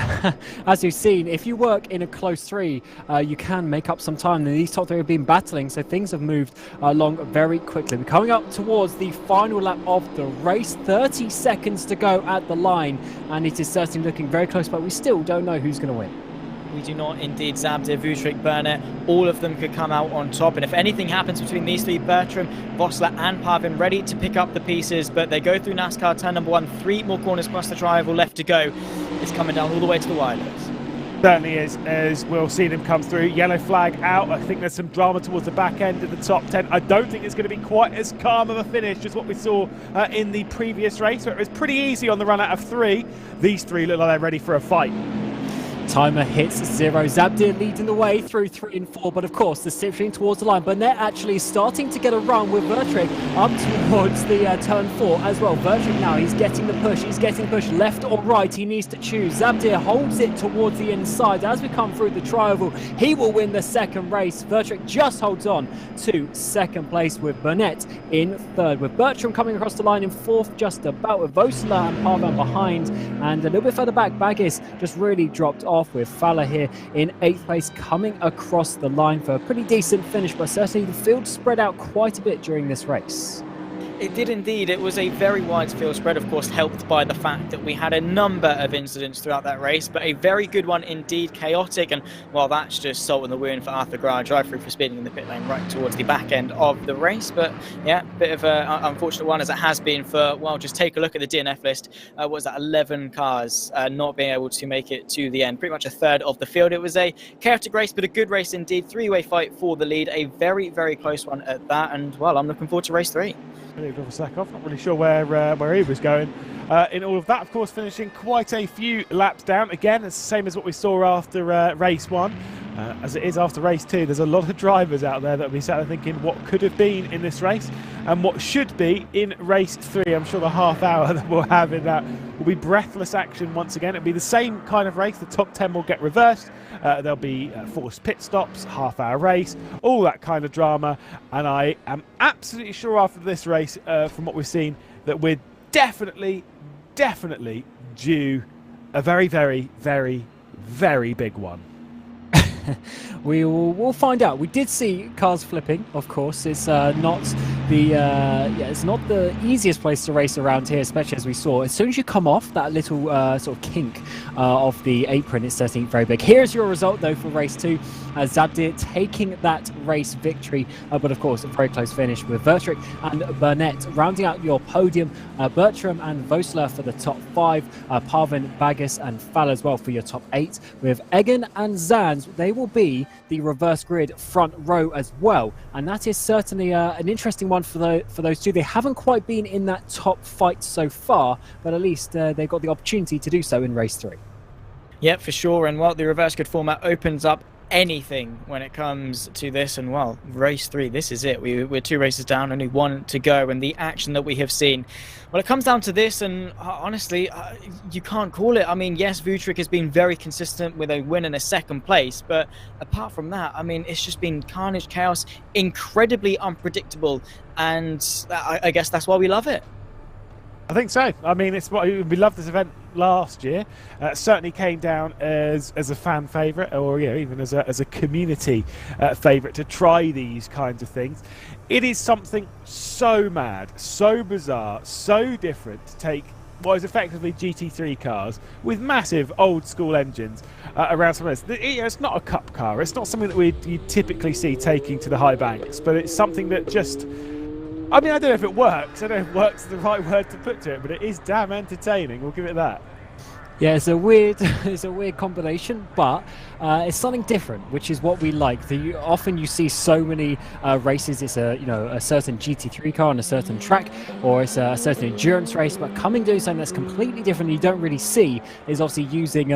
you've seen, if you work in a close 3, you can make up some time. And these top 3 have been battling, so things have moved along very quickly. We're coming up towards the final lap of the race. 30 seconds to go at the line, and it is certainly looking very close, but we still don't know who's going to win. We do not indeed. Zabdir, Vutric, Bernat, all of them could come out on top. And if anything happens between these 3, Bertram, Vossler and Parvin ready to pick up the pieces, but they go through NASCAR turn number 1, 3 more corners across the triangle left to go. It's coming down all the way to the wireless. Certainly is, as we'll see them come through. Yellow flag out. I think there's some drama towards the back end of the top 10. I don't think it's going to be quite as calm of a finish as what we saw in the previous race, where it was pretty easy on the run out of 3. These 3 look like they're ready for a fight. Timer hits 0. Zabdir leading the way through 3 and 4, but of course the slipstream towards the line. Bernat actually starting to get a run with Vutric up towards the turn 4 as well. Vutric now, he's getting the push. He's getting pushed left or right. He needs to choose. Zabdir holds it towards the inside. As we come through the tri-oval, he will win the second race. Vutric just holds on to second place with Bernat in third. With Bertram coming across the line in 4th, just about, with Vossler and Parvin behind. And a little bit further back, Baggis just really dropped off, with Fowler here in 8th place, coming across the line for a pretty decent finish, but certainly the field spread out quite a bit during this race. It did indeed. It was a very wide field spread, of course, helped by the fact that we had a number of incidents throughout that race, but a very good one indeed, chaotic, and well, that's just salt in the wound for Arthur Grant, drive-through for speeding in the pit lane right towards the back end of the race. But yeah, bit of an unfortunate one, as it has been for, well, just take a look at the DNF list. What was that, 11 cars not being able to make it to the end, pretty much a third of the field. It was a chaotic race, but a good race indeed. 3-way fight for the lead, a very, very close one at that, and well, I'm looking forward to race 3. David Vlasakov, not really sure where he was going in all of that. Of course, finishing quite a few laps down. Again, it's the same as what we saw after race 1. As it is after race 2, there's a lot of drivers out there that will be sat there thinking what could have been in this race and what should be in race 3. I'm sure the half hour that we'll have in that will be breathless action once again. It'll be the same kind of race. The top 10 will get reversed. There'll be forced pit stops, half-hour race, all that kind of drama. And I am absolutely sure after this race, from what we've seen, that we're definitely due a very, very, very, very big one. We'll find out. We did see cars flipping, of course. It's not the easiest place to race around here, especially as we saw. As soon as you come off that little sort of kink of the apron, it's certainly very big. Here's your result, though, for race 2. Zabdir taking that race victory, but of course a very close finish with Vertrick and Burnett rounding out your podium. Bertram and Vosler for the top 5, Parvin, Baggis and Fall as well for your top 8, with Egan and Zans. They will be the reverse grid front row as well, and that is certainly an interesting one for those two. They haven't quite been in that top fight so far, but at least they've got the opportunity to do so in race 3. Yeah, for sure. And the reverse grid format opens up anything when it comes to this, and race 3, this is it. We're 2 races down, only 1 to go, and the action that we have seen, it comes down to this, and honestly, you can't call it. I mean, yes, Vutric has been very consistent with a win and a 2nd place, but apart from that, I mean, it's just been carnage, chaos, incredibly unpredictable, and I guess that's why we love it. I think so. I mean, it's what we loved this event last year. Certainly came down as a fan favourite, or even as a community favourite to try these kinds of things. It is something so mad, so bizarre, so different to take what is effectively GT3 cars with massive old school engines around some of this. It's not a cup car. It's not something that you typically see taking to the high banks, but it's something that just, I mean, I don't know if it works. I don't know if works is the right word to put to it, but it is damn entertaining. We'll give it that. Yeah, it's a weird combination, but it's something different, which is what we like. Often you see so many races. It's a certain GT3 car on a certain track, or it's a certain endurance race. But doing something that's completely different, you don't really see, is obviously using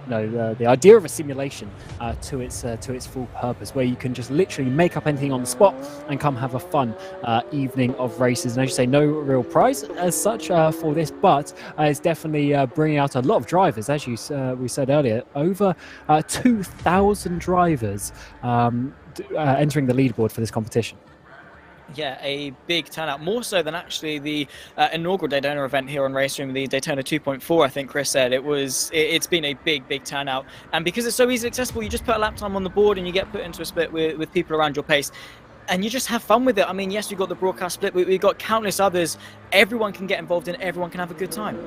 the idea of a simulation to its full purpose, where you can just literally make up anything on the spot and come have a fun evening of races. And as you say, no real prize as such for this, but it's definitely bringing out a lot of drivers. As we said earlier, over 2,000 drivers entering the leaderboard for this competition. Yeah, a big turnout, more so than actually the inaugural Daytona event here on RaceRoom, the Daytona 2.4, I think Chris said. It's been a big turnout, and because it's so easily accessible, you just put a lap time on the board and you get put into a split with people around your pace, and you just have fun with it. I mean, yes, we've got the broadcast split, we've got countless others. Everyone can get involved in it, everyone can have a good time.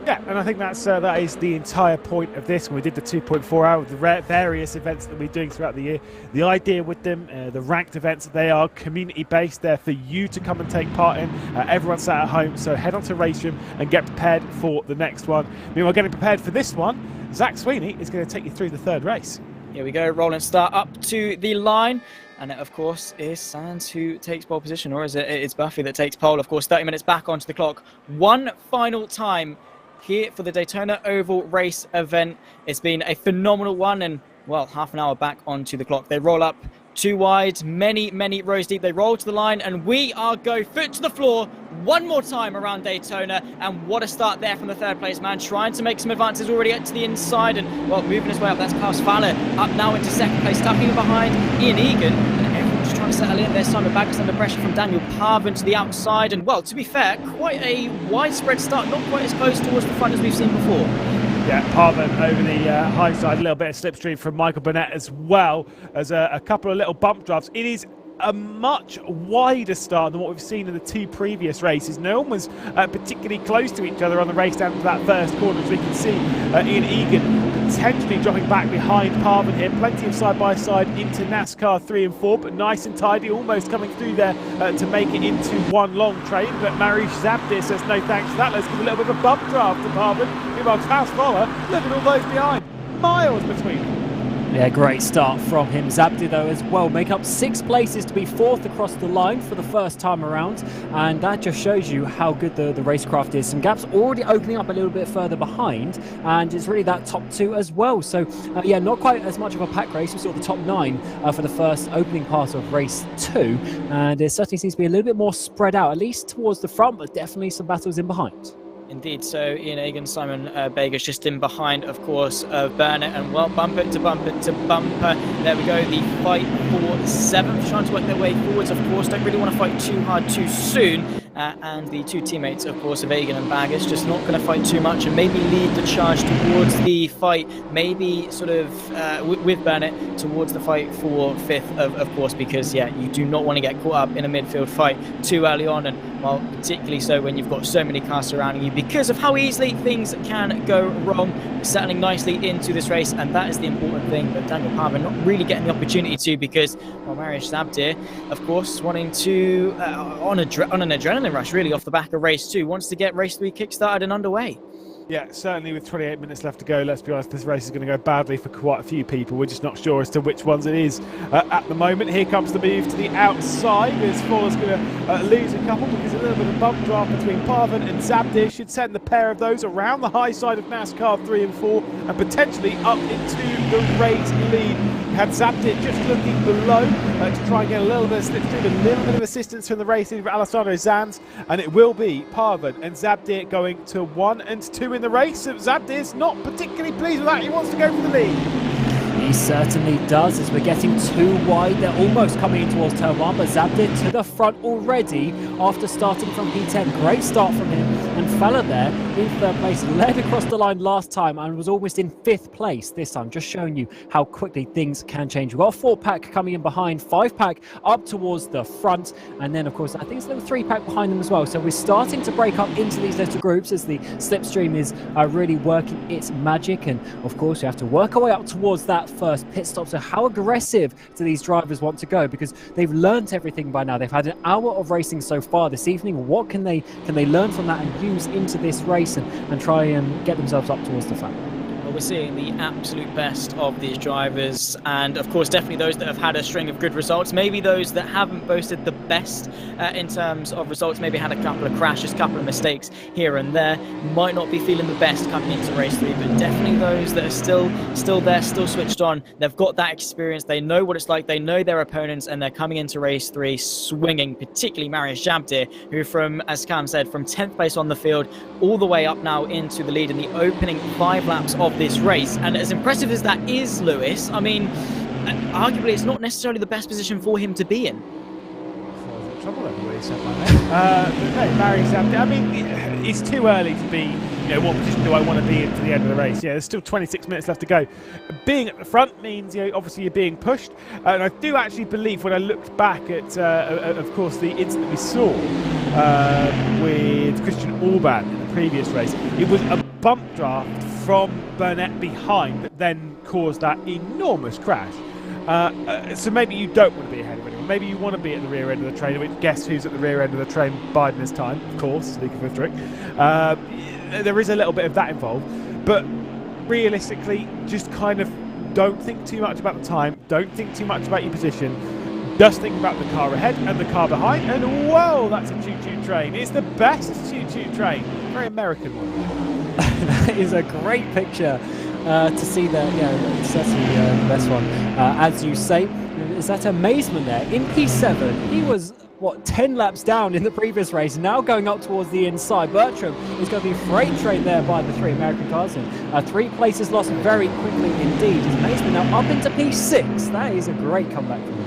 Yeah, and I think that is the entire point of this. When we did the 2.4 hour with the various events that we're doing throughout the year, the idea with them, the ranked events, they are community-based. They're for you to come and take part in. Everyone's sat at home, so head on to RaceRoom and get prepared for the next one. Meanwhile, getting prepared for this one, Zach Sweeney is going to take you through the 3rd race. Here we go, roll and start up to the line. And it, of course, is Sands who takes pole position, or is it? It's Buffy that takes pole. Of course, 30 minutes back onto the clock. One final time here for the Daytona Oval race event. It's been a phenomenal one, and half an hour back onto the clock. They roll up 2 wide, many rows deep. They roll to the line, and we are go foot to the floor one more time around Daytona. And what a start there from the 3rd place man, trying to make some advances already up to the inside, and moving his way up. That's Klaus Faller up now into 2nd place, tucking behind Ian Egan, and everyone's trying to settle in. There's Simon Baggis under pressure from Daniel Parvin to the outside, and to be fair, quite a widespread start, not quite as close towards the front as we've seen before. Yeah, Parvin over the high side, a little bit of slipstream from Michael Burnett, as well as a couple of little bump drafts. It is a much wider start than what we've seen in the 2 previous races. No one was particularly close to each other on the race down to that 1st corner, as we can see Ian Egan potentially dropping back behind Parvin here. Plenty of side-by-side into NASCAR 3 and 4, but nice and tidy, almost coming through there to make it into one long train. But Mariusz Zabdir says no thanks for that. Let's give a little bit of a bump draft to Parvin. Meanwhile, Klaus Faller, look at all those behind. Miles between them. Yeah, great start from him. Zabdi, though, as well, make up 6 places to be 4th across the line for the first time around. And that just shows you how good the racecraft is. Some gaps already opening up a little bit further behind. And it's really that top 2 as well. So, yeah, not quite as much of a pack race. We saw the top 9 for the first opening part of race 2. And it certainly seems to be a little bit more spread out, at least towards the front, but definitely some battles in behind. Indeed, so Ian Egan, Simon Bager's just in behind, of course, of Burnett, and well, bumper to bumper to bumper. There we go, the fight for 7th, trying to work their way forwards, of course, don't really want to fight too hard too soon. And the 2 teammates, of course, of Egan and Baggers, just not going to fight too much and maybe lead the charge towards the fight, maybe sort of with Burnett towards the fight for 5th, of course, because, yeah, you do not want to get caught up in a midfield fight too early on, and, well, particularly so when you've got so many cars surrounding you because of how easily things can go wrong. Settling nicely into this race, and that is the important thing, but Daniel Parvin not really getting the opportunity to because, well, Mariusz Zabdir, of course, wanting to, on an adrenaline rush, really, off the back of race 2, wants to get race 3 kick-started and underway. Yeah, certainly with 28 minutes left to go, let's be honest, this race is going to go badly for quite a few people. We're just not sure as to which ones it is at the moment. Here comes the move to the outside as Fuller's going to lose a couple because a little bit of bump draft between Parvin and Zabdir should send the pair of those around the high side of NASCAR 3 and 4 and potentially up into the race lead. Had Zabdir just looking below to try and get a little bit of slipstream, a little bit of assistance from the race leader Alessandro Zanz, and it will be Parvin and Zabdir going to 1 and 2 in the race. Zabdir's not particularly pleased with that. He wants to go for the lead. He certainly does, as we're getting too wide. They're almost coming in towards turn 1, but Zabdir to the front already after starting from P10. Great start from him, and Feller there in 3rd place, led across the line last time and was almost in 5th place this time, just showing you how quickly things can change. We've got a 4-pack coming in behind, 5-pack up towards the front, and then of course I think it's a little 3-pack behind them as well. So we're starting to break up into these little groups as the slipstream is really working its magic, and of course we have to work our way up towards that first pit stop. So how aggressive do these drivers want to go, because they've learnt everything by now. They've had an hour of racing so far this evening. What can they learn from that and use into this race and try and get themselves up towards the front? Well, we're seeing the absolute best of these drivers, and of course definitely those that have had a string of good results, maybe those that haven't boasted the best in terms of results, maybe had a couple of crashes, couple of mistakes here and there, might not be feeling the best coming into race 3, but definitely those that are still there, still switched on. They've got that experience, they know what it's like, they know their opponents, and they're coming into race 3 swinging, particularly Mariusz Zabdir, who from, as Cam said, from 10th place on the field all the way up now into the lead in the opening 5 laps of this race. And as impressive as that is, Lewis, I mean, arguably it's not necessarily the best position for him to be in. Trouble everybody said by no, Mariusz Zabdir, I mean, it's too early to be, you know, what position do I want to be in for the end of the race? Yeah, there's still 26 minutes left to go. Being at the front means, you know, obviously you're being pushed, and I do actually believe when I looked back at, of course, the incident we saw with Christian Orban in the previous race, it was a bump draft from Burnett behind that then caused that enormous crash. So maybe you don't want to be ahead of anyone. Maybe you want to be at the rear end of the train. Which, guess who's at the rear end of the train? Biden this time, of course, Luca Fiftrick. There is a little bit of that involved, but realistically, just kind of don't think too much about the time. Don't think too much about your position. Just think about the car ahead and the car behind, and whoa, that's a choo-choo train. It's the best choo-choo train. Very American one. That is a great picture. To see that, yeah, certainly the best one. As you say, is that amazement there? In P7, he was, what, 10 laps down in the previous race, now going up towards the inside. Bertram is going to be freight trained there by the 3 American cars. And 3 places lost very quickly indeed. Is Amazement now up into P6. That is a great comeback for him.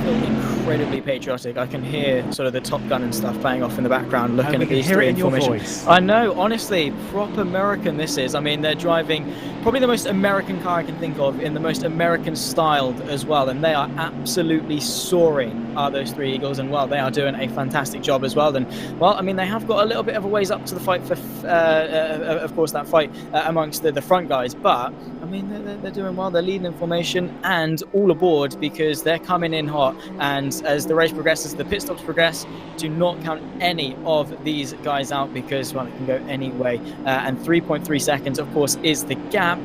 Incredibly patriotic. I can hear sort of the Top Gun and stuff playing off in the background, looking at these 3 in formation. I know, honestly, proper American this is. I mean, they're driving probably the most American car I can think of, in the most American styled as well, and they are absolutely soaring, are those 3 Eagles, and well, they are doing a fantastic job as well. And well, I mean, they have got a little bit of a ways up to the fight for, of course, that fight amongst the front guys, but I mean, they're doing well. They're leading in formation and all aboard because they're coming in hot. start. And as the race progresses, the pit stops progress, do not count any of these guys out because, well, it can go any way. And 3.3 seconds, of course, is the gap.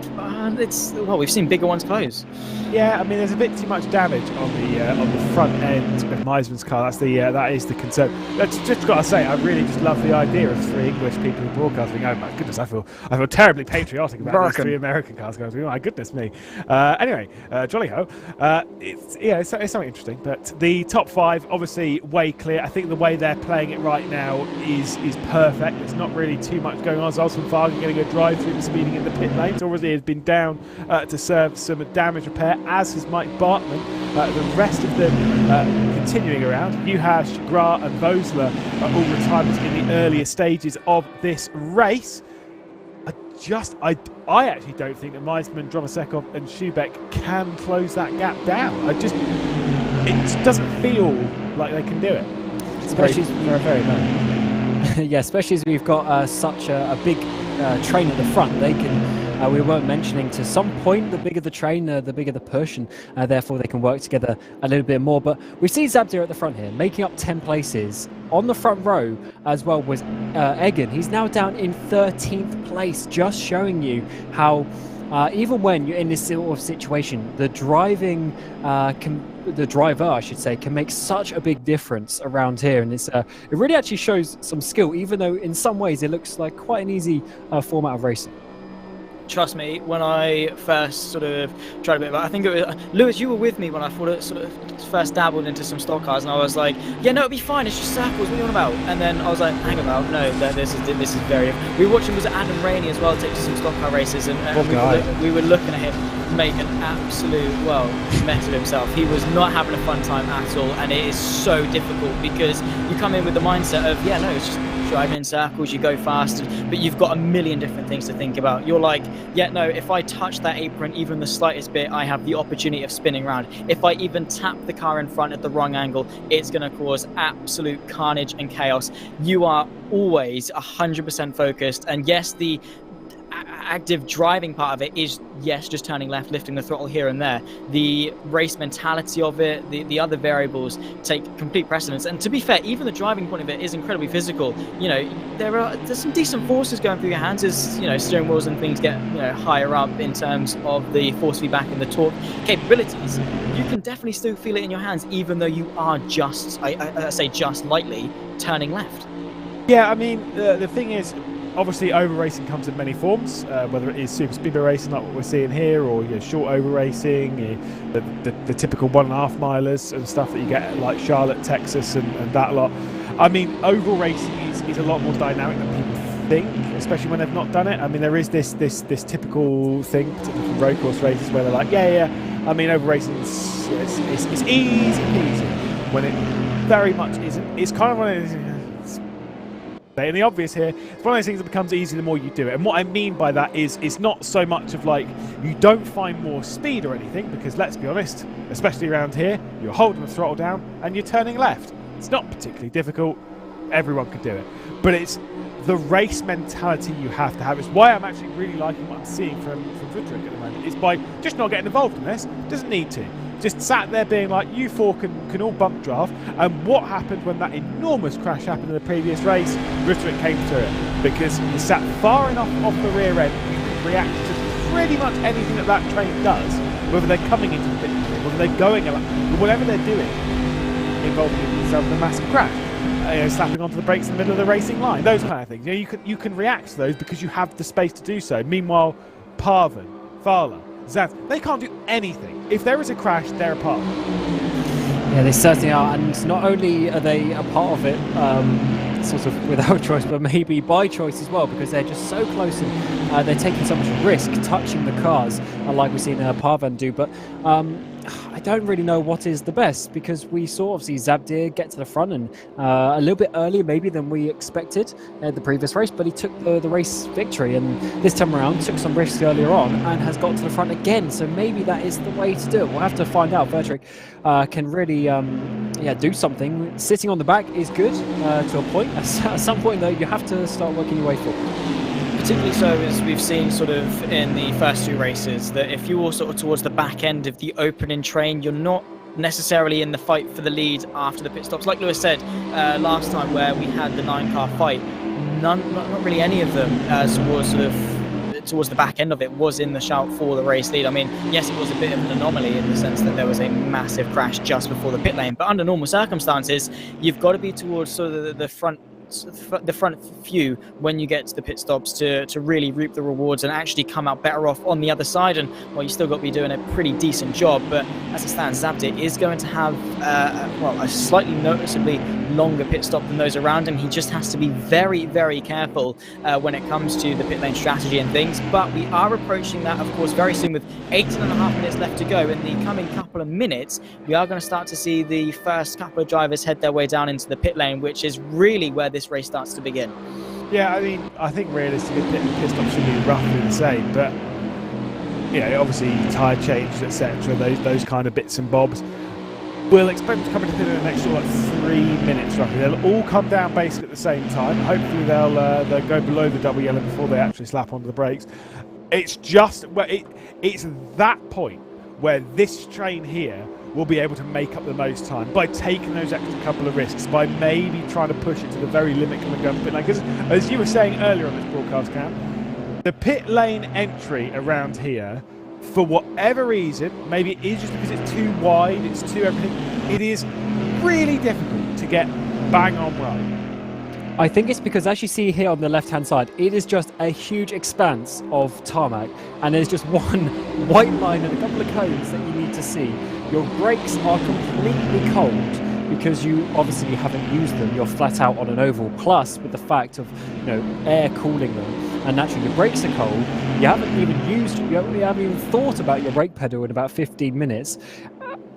We've seen bigger ones close. Yeah, I mean, there's a bit too much damage on the front end of Meisman's car. That is the concern. That's just got to say, I really just love the idea of 3 English people broadcasting. Oh my goodness, I feel terribly patriotic about these 3 American cars going. Oh my goodness me. Anyway, jolly ho. It's something interesting. But the top 5, obviously, way clear. I think the way they're playing it right now is perfect. There's not really too much going on. Zoltan Fargan getting a drive through and speeding in the pit lanes. Obviously, has been down to serve some damage repair, as has Mike Bartman. The rest of them continuing around. Juhas, Gra and Vosler are all retirements in the earlier stages of this race. I actually don't think that Meisman, Dromosekov and Schubeck can close that gap down. It doesn't feel like they can do it. Especially very low. Yeah, especially as we've got such a big train at the front. They can. We weren't mentioning to some point, the bigger the train, the bigger the push, and therefore they can work together a little bit more. But we see Zabdir at the front here, making up 10 places. On the front row as well was Egan. He's now down in 13th place, just showing you how even when you're in this sort of situation, the driver, I should say, can make such a big difference around here. And it really actually shows some skill, even though in some ways it looks like quite an easy format of racing. Trust me, when I first sort of tried a bit about, I think it was Lewis, you were with me when I sort of first dabbled into some stock cars, and I was like, yeah, no, it'll be fine, it's just circles, what are you on about? And then I was like, hang about, no, this is very. We were watching, was it Adam Rainey as well, take to some stock car races, and we were looking at him make an absolute mess of himself. He was not having a fun time at all, and it is so difficult because you come in with the mindset of, yeah, no, it's just driving in circles, you go fast, but you've got a million different things to think about. You're like, yeah, no, if I touch that apron even the slightest bit, I have the opportunity of spinning around. If I even tap the car in front at the wrong angle, it's going to cause absolute carnage and chaos. You are always 100% focused, and yes, the active driving part of it is, yes, just turning left, lifting the throttle here and there. The race mentality of it, the other variables take complete precedence. And to be fair, even the driving point of it is incredibly physical. You know, there's some decent forces going through your hands as, you know, steering wheels and things get, you know, higher up in terms of the force feedback and the torque capabilities. You can definitely still feel it in your hands, even though you are just, I say just lightly, turning left. Yeah, I mean, the thing is, obviously, over racing comes in many forms, whether it is super speedway racing like what we're seeing here, or short over racing, the typical 1.5 milers and stuff that you get like Charlotte, Texas, and that lot. I mean, oval racing is a lot more dynamic than people think, especially when they've not done it. I mean, there is this typical thing, particularly from road course races, where they're like, yeah. I mean, oval racing is easy peasy, when it very much isn't. It's kind of one of those. And the obvious here, it's one of those things that becomes easy the more you do it. And what I mean by that is it's not so much of like you don't find more speed or anything, because let's be honest, especially around here, you're holding the throttle down and you're turning left. It's not particularly difficult. Everyone could do it. But it's the race mentality you have to have. It's why I'm actually really liking what I'm seeing from Woodrick at the moment. It's by just not getting involved in this. Doesn't need to. Just sat there being like, you four can all bump draft. And what happened when that enormous crash happened in the previous race? Woodrick came through it because he sat far enough off the rear end, you could react to pretty much anything that train does, whether they're coming into the pit, whether they're going around, whatever they're doing, involving themselves in a massive crash. Slapping onto the brakes in the middle of the racing line, those kind of things. You can react to those because you have the space to do so. Meanwhile, Parvin, Fala, Zaz, they can't do anything. If there is a crash, they're a part of it. Yeah, they certainly are. And not only are they a part of it, sort of without choice, but maybe by choice as well, because they're just so close and they're taking so much risk touching the cars, like we've seen Parvan do. But I don't really know what is the best, because we saw obviously Zabdir get to the front and a little bit earlier maybe than we expected at the previous race, but he took the race victory, and this time around took some risks earlier on and has got to the front again. So maybe that is the way to do it. We'll have to find out. Woodrick can really do something. Sitting on the back is good to a point. At some point though, you have to start working your way forward. Particularly so as we've seen sort of in the first two races, that if you're sort of towards the back end of the opening train, you're not necessarily in the fight for the lead after the pit stops. Like Lewis said last time, where we had the 9-car fight, not really any of them towards the back end of it was in the shout for the race lead. I mean, yes, it was a bit of an anomaly in the sense that there was a massive crash just before the pit lane, but under normal circumstances, you've got to be towards sort of the front few when you get to the pit stops to really reap the rewards and actually come out better off on the other side. And well, you still got to be doing a pretty decent job, but as it stands, Zabdik is going to have a slightly noticeably longer pit stop than those around him. He just has to be very, very careful when it comes to the pit lane strategy and things. But we are approaching that, of course, very soon with 18.5 minutes left to go. In the coming couple of minutes, we are going to start to see the first couple of drivers head their way down into the pit lane, which is really where this race starts to begin. Yeah, I mean, I think realistically pit stop should be roughly the same, but obviously tyre changes, etc., those kind of bits and bobs. We'll expect to come into the next 3 minutes roughly. They'll all come down basically at the same time. Hopefully they'll go below the double yellow before they actually slap onto the brakes. It's just it's that point where this train here will be able to make up the most time by taking those extra couple of risks, by maybe trying to push it to the very limit coming down the pit lane. Because as you were saying earlier on this broadcast, Cam, the pit lane entry around here, for whatever reason, maybe it is just because it's too wide, it's too everything, it is really difficult to get bang on right. I think it's because, as you see here on the left-hand side, it is just a huge expanse of tarmac, and there's just one white line and a couple of cones that you need to see. Your brakes are completely cold because you obviously haven't used them. You're flat out on an oval, plus with the fact of air cooling them, and naturally your brakes are cold. You haven't even thought about your brake pedal in about 15 minutes.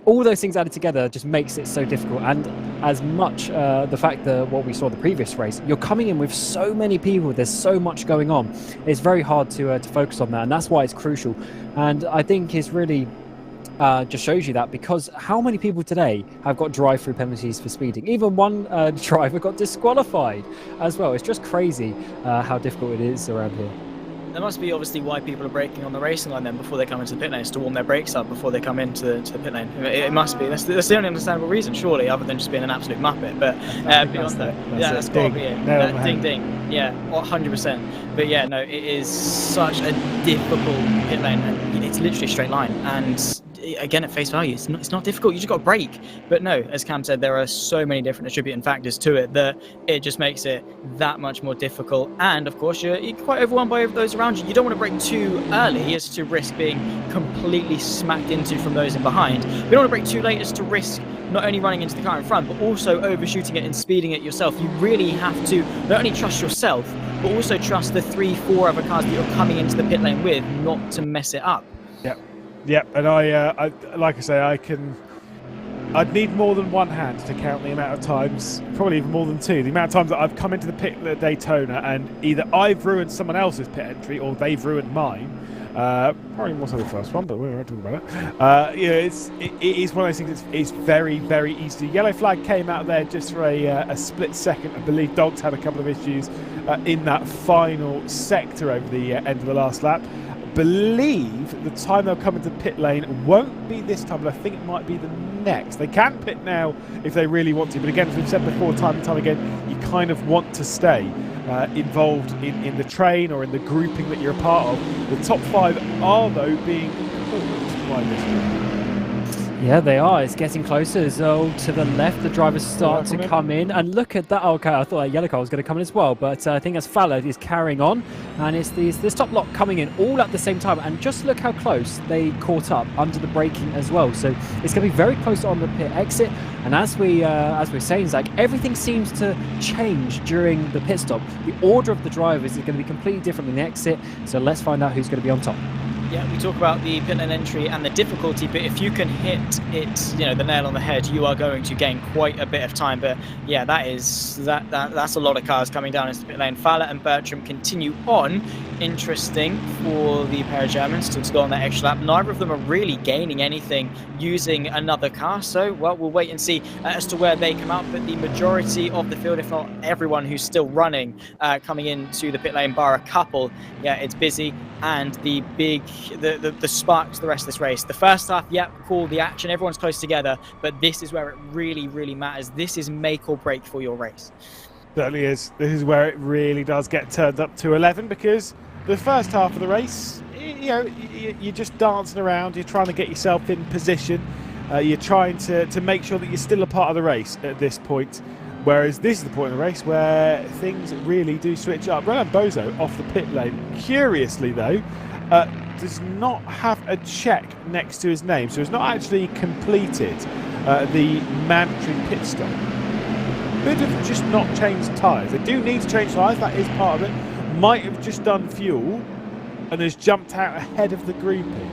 All those things added together just makes it so difficult. And as much the fact that what we saw in the previous race, you're coming in with so many people, there's so much going on. It's very hard to focus on that, and that's why it's crucial. And I think it's really just shows you that, because how many people today have got drive-through penalties for speeding? Even one driver got disqualified as well. It's just crazy how difficult it is around here. That must be obviously why people are braking on the racing line then before they come into the pit lane, is to warm their brakes up before they come into the pit lane. It must be. That's the only understandable reason, surely, other than just being an absolute muppet. But beyond that, that's got to be it. Ding, ding. Yeah, 100%. But yeah, no, it is such a difficult pit lane, and it's literally a straight line. And again, at face value, it's not difficult. You just got to brake. But no, as Cam said, there are so many different attributing factors to it that it just makes it that much more difficult. And of course, you're quite overwhelmed by those around you. You don't want to brake too early as to risk being completely smacked into from those in behind. You don't want to brake too late as to risk not only running into the car in front, but also overshooting it and speeding it yourself. You really have to not only trust yourself, but also trust the 3-4 other cars that you're coming into the pit lane with not to mess it up. Yep, and I like I say, I'd need more than one hand to count the amount of times, probably even more than two, the amount of times that I've come into the pit at Daytona and either I've ruined someone else's pit entry or they've ruined mine. Probably more so the first one, but we won't talk about it. It is one of those things. It's very, very easy. Yellow flag came out there just for a split second. I believe Dogs had a couple of issues in that final sector over the end of the last lap. Believe the time they'll come into pit lane won't be this time, but I think it might be the next. They can pit now if they really want to, but again, as we've said before, time and time again, you kind of want to stay involved in the train or in the grouping that you're a part of. The top 5 are, though, being caught by this one. Yeah, they are. It's getting closer. So to the left, the drivers start to come in. And look at that. Okay, I thought that yellow car was going to come in as well. But I think as Fallon is carrying on. And it's this top lot coming in all at the same time. And just look how close they caught up under the braking as well. So it's going to be very close on the pit exit. And as we're saying, Zach, everything seems to change during the pit stop. The order of the drivers is going to be completely different than the exit. So let's find out who's going to be on top. Yeah, we talk about the pit lane entry and the difficulty, but if you can hit it, the nail on the head, you are going to gain quite a bit of time. But yeah, that's a lot of cars coming down into the pit lane. Fowler and Bertram continue on. Interesting for the pair of Germans to go on that extra lap. Neither of them are really gaining anything using another car, so well, we'll wait and see as to where they come out. But the majority of the field, if not everyone who's still running, coming into the pit lane, bar a couple, yeah, it's busy. And the big the spark to the rest of this race. The first half, yep, cool, the action, everyone's close together, but this is where it really, really matters. This is make or break for your race. Certainly is. This is where it really does get turned up to 11, because the first half of the race, you're just dancing around, you're trying to get yourself in position, you're trying to make sure that you're still a part of the race at this point. Whereas this is the point of the race where things really do switch up. Roland Bozo off the pit lane, curiously though, does not have a check next to his name, so he's not actually completed the mandatory pit stop. Could have just not changed tyres. They do need to change tyres, that is part of it. Might have just done fuel and has jumped out ahead of the grouping.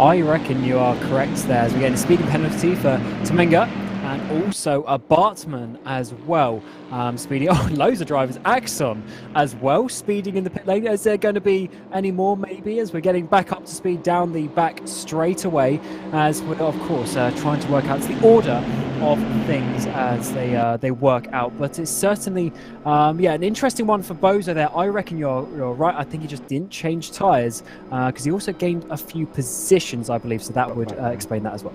I reckon you are correct there, as we get a speeding penalty for Tomenga. And also a Bartman as well, speeding. Oh, loads of drivers. Axon as well, speeding in the pit lane. Is there going to be any more, maybe, as we're getting back up to speed down the back straight away, as we're, of course, trying to work out the order of things as they work out. But it's certainly, an interesting one for Bozo there. I reckon you're right. I think he just didn't change tyres, because he also gained a few positions, I believe, so that would explain that as well.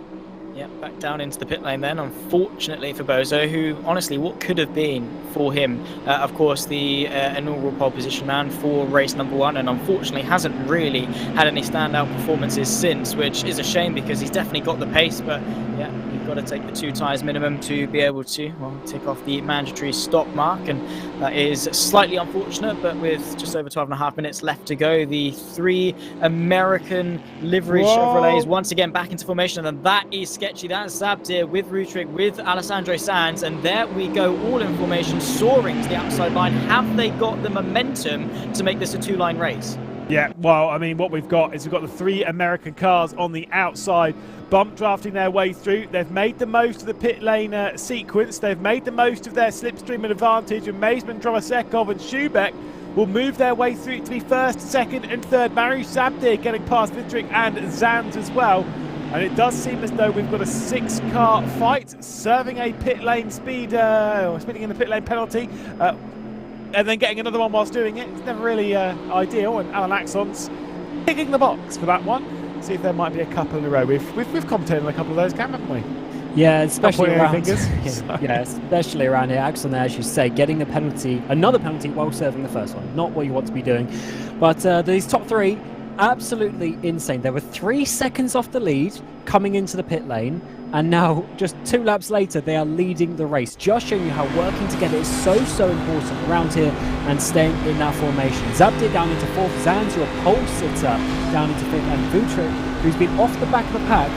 Yeah, back down into the pit lane then, unfortunately for Bozo, who, honestly, what could have been for him, of course, the inaugural pole position man for race number 1, and unfortunately hasn't really had any standout performances since, which is a shame because he's definitely got the pace, but yeah, you've got to take the 2 tyres minimum to be able to, well, tick off the mandatory stop mark, and that is slightly unfortunate, but with just over 12.5 minutes left to go, the 3 American livery Chevrolets once again back into formation, and that is sketchy. That's Zabdir with Rutrick, with Alessandro Sanz, and there we go, all in formation, soaring to the outside line. Have they got the momentum to make this a 2-line race? Yeah, well, I mean, what we've got is we've got the 3 American cars on the outside, bump drafting their way through. They've made the most of the pit lane sequence. They've made the most of their slipstream advantage, and Maisman, Drovasekov and Schubeck will move their way through to be first, second and third. Marius Zabdir getting past Vitrick and Zanz as well. And it does seem as though we've got a 6-car fight, serving a pit lane speeding in the pit lane penalty, and then getting another one whilst doing it. It's never really ideal, and Alan Axon's ticking the box for that one. See if there might be a couple in a row. We've commentated on a couple of those, Cam, haven't we? Yeah, especially around, yeah, especially around here. Axon, as you say, getting the penalty, another penalty while serving the first one. Not what you want to be doing. But these top 3, absolutely insane. They were 3 seconds off the lead coming into the pit lane, and now just 2 laps later they are leading the race, just showing you how working together is so important around here and staying in that formation. Zabdir down into 4th, Zanz, your pole sitter, down into 5th, and Vutric, who's been off the back of the pack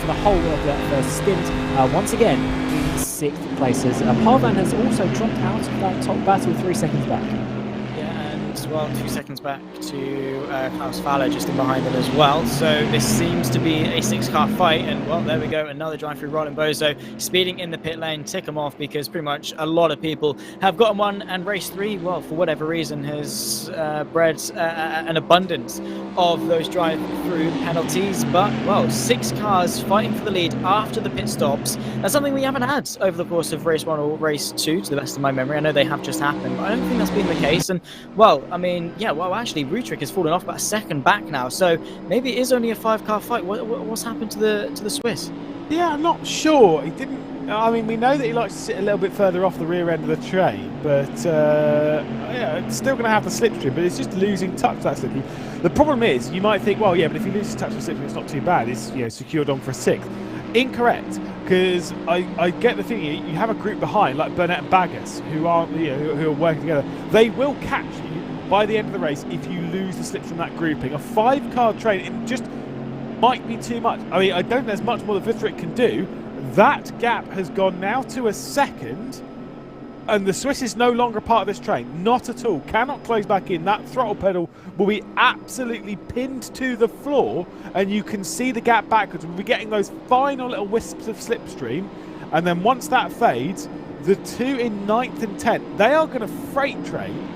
for the whole of that first stint, once again in 6th places. Parvan has also dropped out of that top battle 3 seconds back. Well, 2 seconds back to Klaus Fowler just in behind them as well. So this seems to be a 6-car fight, and well, there we go, another drive through Roland Bozo speeding in the pit lane. Tick them off, because pretty much a lot of people have gotten one, and race 3, well, for whatever reason, has bred an abundance of those drive through penalties. But well, 6 cars fighting for the lead after the pit stops. That's something we haven't had over the course of race 1 or race 2, to the best of my memory. I know they have just happened, but I don't think that's been the case. And well, I mean, yeah, well, actually, Rutrick has fallen off about a second back now, so maybe it is only a 5-car fight. What's happened to the Swiss? Yeah, I'm not sure. He didn't. I mean, we know that he likes to sit a little bit further off the rear end of the train, but yeah, it's still going to have the slipstream, but it's just losing touch that slipstream. The problem is, you might think, well, yeah, but if he loses touch with the slipstream, it's not too bad. It's secured on for a 6th. Incorrect, because I get the thing. You have a group behind, like Burnett and Baggers, who are working together. They will catch you by the end of the race if you lose the slips from that grouping. A 5-car train, it just might be too much. I mean, I don't think there's much more that Vitrick can do. That gap has gone now to a 2nd, and the Swiss is no longer part of this train. Not at all. Cannot close back in. That throttle pedal will be absolutely pinned to the floor, and you can see the gap backwards. We'll be getting those final little wisps of slipstream, and then once that fades, the 2 in 9th and 10th, they are going to freight train.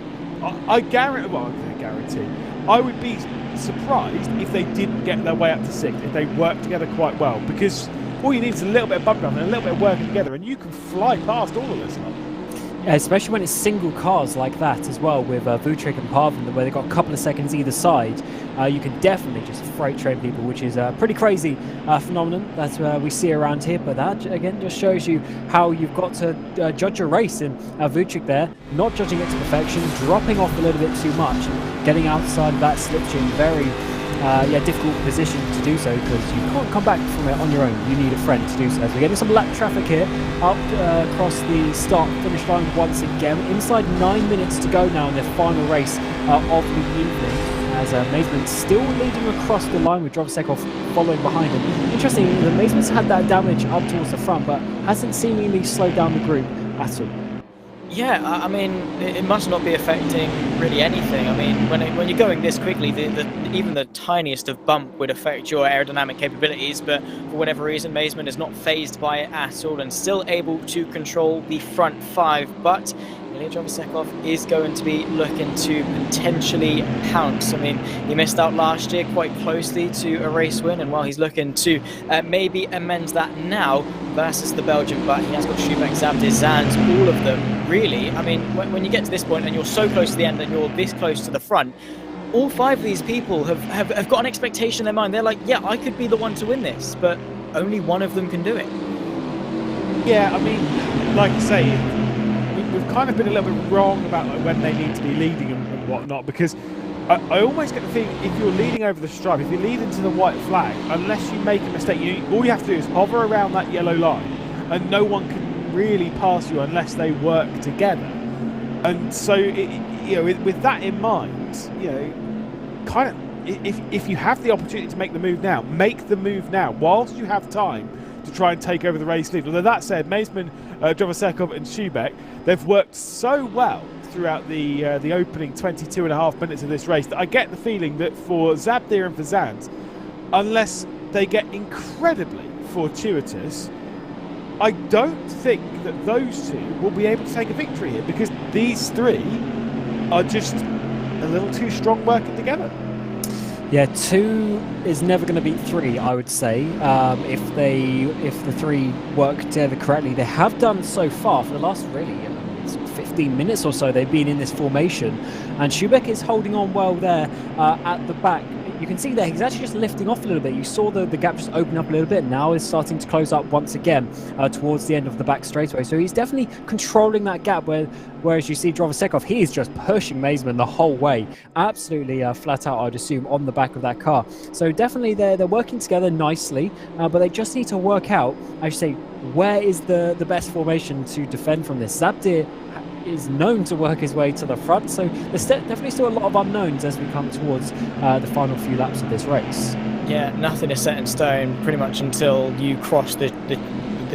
I guarantee. I would be surprised if they didn't get their way up to 6th, if they work together quite well, because all you need is a little bit of bump draft and a little bit of working together, and you can fly past all of this. Especially when it's single cars like that as well, with Vutric and Parvin, where they've got a couple of seconds either side. You can definitely just freight train people, which is a pretty crazy phenomenon that we see around here. But that, again, just shows you how you've got to judge a race. And Vutric there, not judging it to perfection, dropping off a little bit too much, and getting outside of that slipstream. Very difficult position to do so, because you can't come back from it on your own. You need a friend to do so. So we're getting some lap traffic here up across the start-finish line once again. Inside 9 minutes to go now in the final race of the evening, as Mazeman still leading across the line with Drovosekov following behind him. Interestingly, the Mazeman's had that damage up towards the front, but hasn't seemingly slowed down the group at all. Yeah, I mean, it must not be affecting really anything. I mean, when you're going this quickly, even the tiniest of bump would affect your aerodynamic capabilities, but for whatever reason, Mazeman is not phased by it at all and still able to control the front five. But Ilya Drovosekov is going to be looking to potentially pounce. I mean, he missed out last year quite closely to a race win, and while he's looking to maybe amend that now versus the Belgian, but he has got Schubeck, Zabdir, Zans, all of them, really. I mean, when you get to this point and you're so close to the end and you're this close to the front, all five of these people have got an expectation in their mind. They're like, yeah, I could be the one to win this, but only one of them can do it. Yeah, I mean, like you say, we've kind of been a little bit wrong about when they need to be leading and whatnot, because I almost get the feeling if you're leading over the stripe, if you lead into the white flag, unless you make a mistake, all you have to do is hover around that yellow line, and no one can really pass you unless they work together. And so, with that in mind, kind of, if you have the opportunity to make the move now, make the move now whilst you have time to try and take over the race lead. Although that said, Mazeman, Drovosekov and Schubeck, they've worked so well throughout the opening 22.5 minutes of this race that I get the feeling that for Zabdir and for Zans, unless they get incredibly fortuitous, I don't think that those two will be able to take a victory here, because these three are just a little too strong working together. Yeah, 2 is never going to beat 3, I would say, if the 3 work together correctly. They have done so far for the last really 15 minutes or so. They've been in this formation, and Schubeck is holding on well there at the back. You can see there he's actually just lifting off a little bit. You saw the gap just open up a little bit. Now is starting to close up once again towards the end of the back straightaway. So he's definitely controlling that gap, whereas you see Drovosekov, he is just pushing Mazeman the whole way. Absolutely flat out, I'd assume, on the back of that car. So definitely they're working together nicely, but they just need to work out, I should say, where is the best formation to defend from this. Zabdir is known to work his way to the front, so there's definitely still a lot of unknowns as we come towards the final few laps of this race. Yeah, nothing is set in stone pretty much until you cross the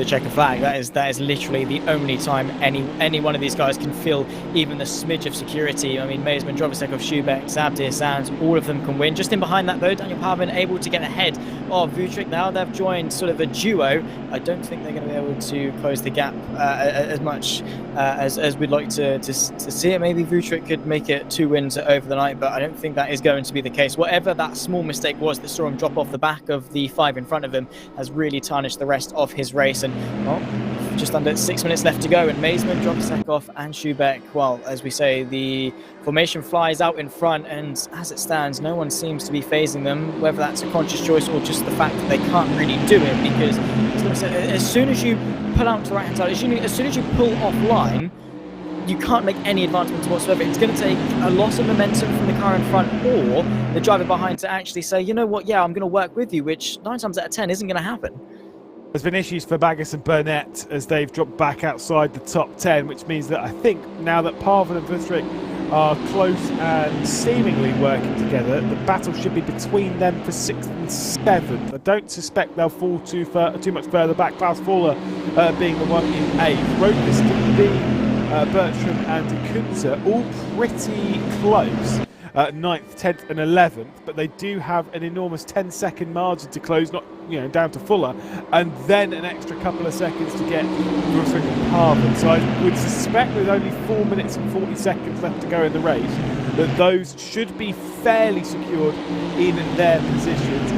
checker flag. That is literally the only time any one of these guys can feel even the smidge of security. I mean, Mazeman, Drovosekov, Schubeck, Zabdir, Zans, all of them can win. Just in behind that though, Daniel Parvin able to get ahead of Vutric. Now they've joined sort of a duo. I don't think they're going to be able to close the gap as much as we'd like to see it. Maybe Vutric could make it 2 wins over the night, but I don't think that is going to be the case. Whatever that small mistake was that saw him drop off the back of the 5 in front of him has really tarnished the rest of his race. And well, just under 6 minutes left to go, and Mazeman, Drovosekov and Schubeck, well, as we say, the formation flies out in front, and as it stands, no one seems to be phasing them, whether that's a conscious choice or just the fact that they can't really do it, because as soon as you pull out to the right hand side, as soon as you pull offline, you can't make any advancements whatsoever. It's going to take a loss of momentum from the car in front or the driver behind to actually say, you know what, yeah, I'm going to work with you, which 9 times out of 10 isn't going to happen. There's been issues for Baggis and Burnett as they've dropped back outside the top 10, which means that I think now that Parvin and Vutric are close and seemingly working together, the battle should be between them for 6th and 7th. I don't suspect they'll fall too much further back. Klaus Fuller being the one in 8th. Roadless to be Bertram and Kunze, all pretty close. 9th, 10th and 11th, but they do have an enormous 10-second margin to close, not down to Fuller, and then an extra couple of seconds to get Vutric and Parvin. So I would suspect with only 4 minutes and 40 seconds left to go in the race that those should be fairly secured in their positions.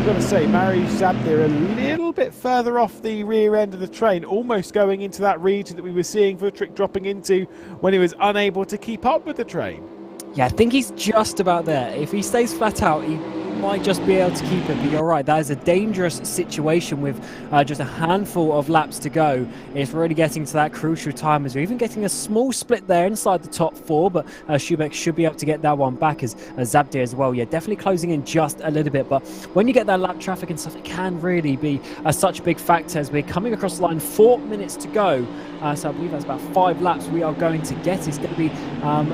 I've got to say, Mariusz Zabdir a little bit further off the rear end of the train, almost going into that region that we were seeing Vutric dropping into when he was unable to keep up with the train. Yeah, I think he's just about there. If he stays flat out, he might just be able to keep it. But you're right, that is a dangerous situation with just a handful of laps to go. It's really getting to that crucial time as we're even getting a small split there inside the top 4. But Schubeck should be able to get that one back as Zabdir as well. Yeah, definitely closing in just a little bit. But when you get that lap traffic and stuff, it can really be such a big factor as we're coming across the line. 4 minutes to go. So I believe that's about 5 laps we are going to get. It's going to be,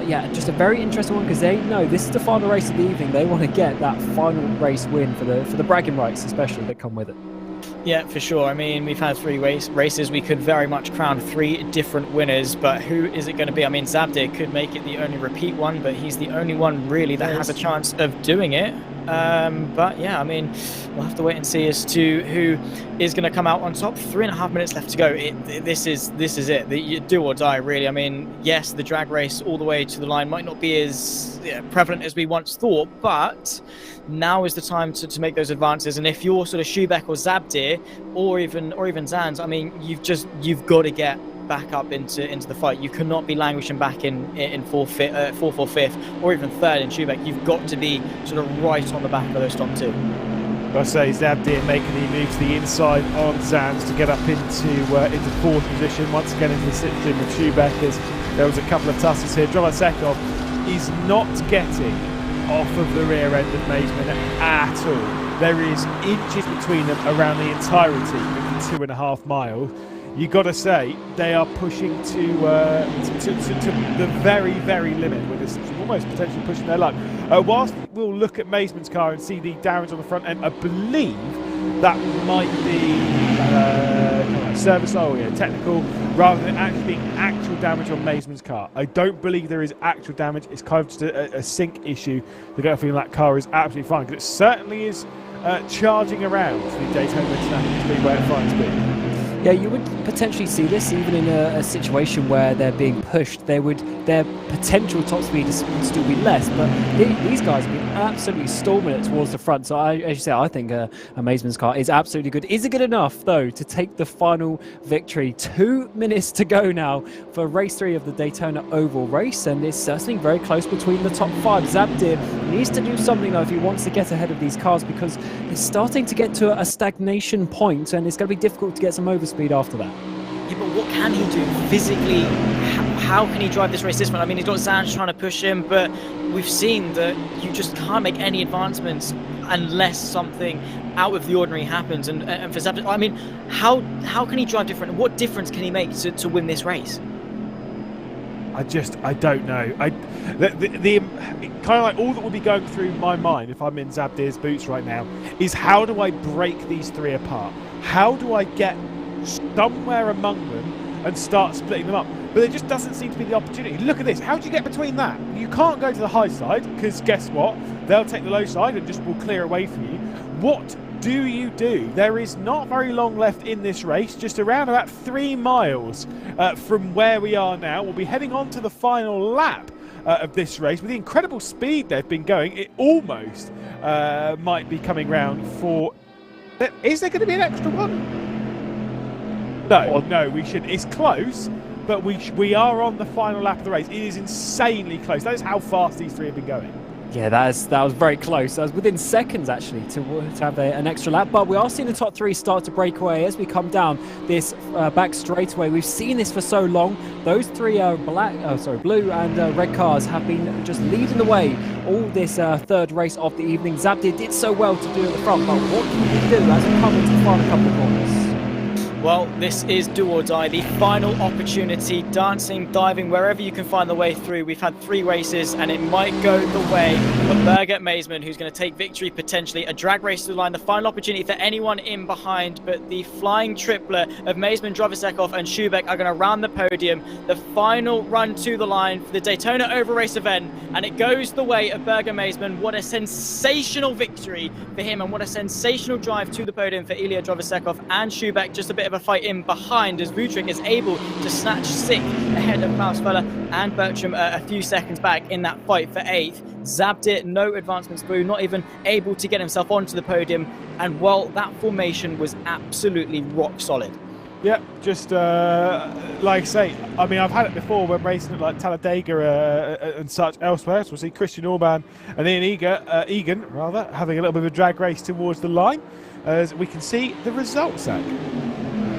yeah, just a very interesting one because they know this is the final race of the evening. They want to get that final race win for the bragging rights, especially that come with it. Yeah, for sure. I mean, we've had 3 races. We could very much crown 3 different winners, but who is it going to be? I mean, Zabdir could make it the only repeat one, but he's the only one really that has a chance of doing it. But yeah, I mean, we'll have to wait and see as to who is going to come out on top. 3.5 minutes left to go. This is it. You do or die, really. I mean, yes, the drag race all the way to the line might not be as prevalent as we once thought, but now is the time to make those advances. And if you're sort of Schubeck or Zabdir or even Zans, I mean, you've got to get back up into the fight. You cannot be languishing back in fourth or fifth, or even third in Schubeck. You've got to be sort of right on the back of those top 2. I say Zabdir making the move to the inside on Zans to get up into 4th position. Once again into the 6th in with Schubeck, as there was a couple of tussles here. Drovasekov is not getting off of the rear end of Maisman at all. There is inches between them around the entirety of the 2.5 miles. You've got to say they are pushing to the very, very limit, where it's almost potentially pushing their luck. Whilst we'll look at Maisman's car and see the damage on the front end, I believe that might be service technical, rather than actually being actual damage on Maisman's car. I don't believe there is actual damage. It's kind of just a sync issue. The guy feeling that car is absolutely fine, because it certainly is charging around the Daytona International Speedway at 5 speed. Yeah, you would potentially see this even in a situation where they're being pushed. Their potential top speed would still be less, but these guys have been absolutely storming it towards the front. So, as you say, I think Maisman's car is absolutely good. Is it good enough, though, to take the final victory? 2 minutes to go now for race 3 of the Daytona Oval race, and it's certainly very close between the top 5. Zabdir needs to do something, though, if he wants to get ahead of these cars, because it's starting to get to a stagnation point, and it's going to be difficult to get some overspeed after that. Yeah, but what can he do physically? How can he drive this race this one? I mean, he's got Zans trying to push him, but we've seen that you just can't make any advancements unless something out of the ordinary happens. And for Zabdir, I mean, how can he drive different? What difference can he make to win this race? I don't know. The kind of like all that will be going through my mind if I'm in Zabdir's boots right now is, how do I break these 3 apart? How do I get somewhere among them and start splitting them up? But there just doesn't seem to be the opportunity. Look at this. How do you get between that? You can't go to the high side, because guess what? They'll take the low side and just will clear away from you. What do you do? There is not very long left in this race, just around about 3 miles from where we are now. We'll be heading on to the final lap of this race. With the incredible speed they've been going, it almost might be coming round for... Is there going to be an extra one? No, we shouldn't. It's close, but we are on the final lap of the race. It is insanely close. That is how fast these 3 have been going. Yeah, that was very close. That was within seconds, actually, to have an extra lap. But we are seeing the top 3 start to break away as we come down this back straightaway. We've seen this for so long. Those 3 blue and red cars have been just leading the way all this 3rd race of the evening. Zabdir did so well to do at the front, but what can he do as we come into the final couple of corners? Well, this is do or die, the final opportunity, dancing, diving, wherever you can find the way through. We've had 3 races, and it might go the way of Birgit Maisman, who's going to take victory potentially. A drag race to the line, the final opportunity for anyone in behind, but the flying triplet of Maisman, Drovasekov and Schubeck are going to round the podium. The final run to the line for the Daytona Oval Race event, and it goes the way of Birgit Maisman. What a sensational victory for him, and what a sensational drive to the podium for Ilya Drovasekov and Schubeck. Just a bit of a fight in behind as Vutric is able to snatch 6th ahead of Klaus Feller and Bertram a few seconds back in that fight for 8th. zapped it, no advancements through, not even able to get himself onto the podium. And well, that formation was absolutely rock solid. Yeah, just like I say, I mean, I've had it before when racing at like Talladega and such elsewhere. So we'll see Christian Orban and Ian Egan having a little bit of a drag race towards the line, as we can see the results, Zach.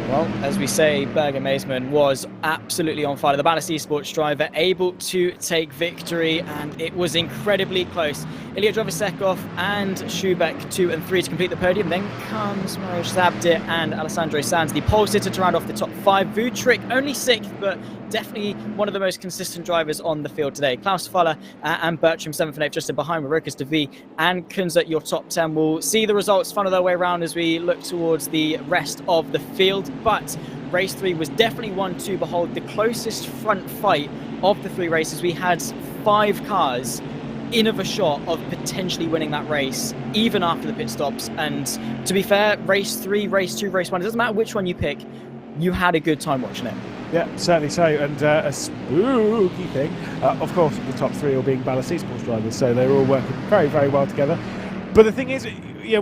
Well, as we say, Berger Maisman was absolutely on fire. The Ballast Esports driver able to take victory, and it was incredibly close. Ilya Drovisekov and Schubeck 2 and 3 to complete the podium. Then comes Mariusz Zabdir and Alessandro Sanz, the pole sitter, to round off the top 5. Vutric only 6th, but definitely one of the most consistent drivers on the field today. Klaus Fuller and Bertram 7th and 8th, just in behind with Rokas De and Kunze, your top 10. We'll see the results funnel their way around as we look towards the rest of the field. But race 3 was definitely one to behold, the closest front fight of the 3 races. We had 5 cars in of a shot of potentially winning that race, even after the pit stops. And to be fair, race 3, race 2, race 1, it doesn't matter which one you pick, you had a good time watching it. Yeah, certainly so. And a spooky thing, of course, the top 3 all being Ballast Esports drivers, so they're all working very, very well together. But the thing is,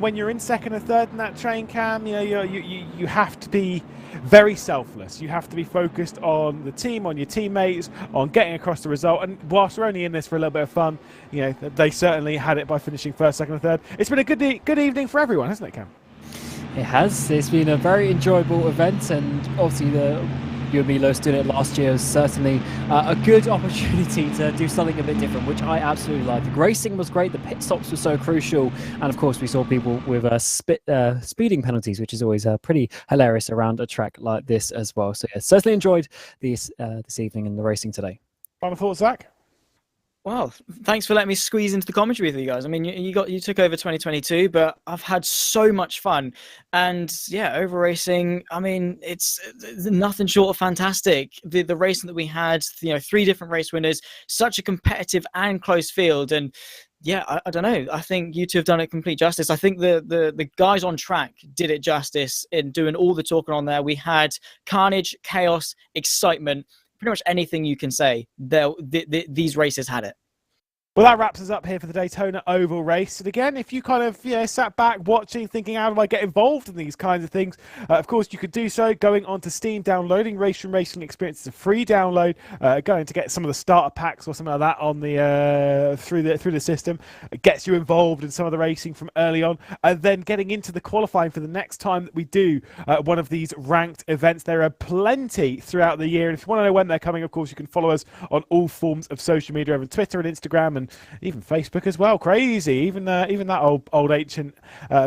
when you're in 2nd and 3rd in that train cam, you have to be very selfless. You have to be focused on the team, on your teammates, on getting across the result. And whilst we're only in this for a little bit of fun, they certainly had it by finishing 1st, 2nd and 3rd. It's been a good evening for everyone, hasn't it, Cam? It has. It's been a very enjoyable event, and obviously you and me, Lewis, doing it last year was certainly a good opportunity to do something a bit different, which I absolutely liked. The racing was great, the pit stops were so crucial, and of course we saw people with speeding penalties, which is always pretty hilarious around a track like this as well. So yeah, certainly enjoyed this evening and the racing today. Final thoughts, Zach? Well, thanks for letting me squeeze into the commentary with you guys. I mean, you took over 2022, but I've had so much fun. And yeah, over racing, I mean, it's nothing short of fantastic. The racing that we had, 3 different race winners, such a competitive and close field. And yeah, I don't know. I think you two have done it complete justice. I think the guys on track did it justice in doing all the talking on there. We had carnage, chaos, excitement. Pretty much anything you can say, these races had it. Well, that wraps us up here for the Daytona Oval race. And again, if you kind of sat back watching, thinking, how do I get involved in these kinds of things? Of course, you could do so going onto Steam, downloading RaceRoom Racing Experience. It's a free download. Going to get some of the starter packs or something like that on the through the system. It gets you involved in some of the racing from early on, and then getting into the qualifying for the next time that we do one of these ranked events. There are plenty throughout the year, and if you want to know when they're coming, of course, you can follow us on all forms of social media, over Twitter and Instagram, and even Facebook as well. Crazy, even that old ancient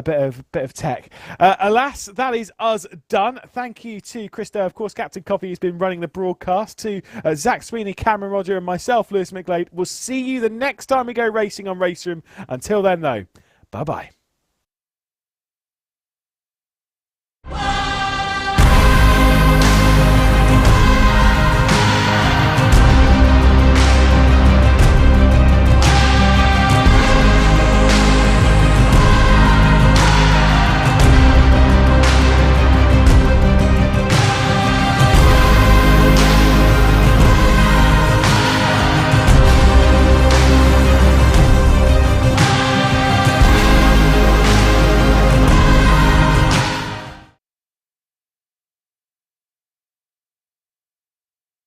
bit of tech. Alas, that is us done. Thank you to Christo, of course, Captain Coffee, who's been running the broadcast, to Zach Sweeney, Cameron Roger, and myself, Lewis McGlade. We'll see you the next time we go racing on RaceRoom. Until then, though, bye bye.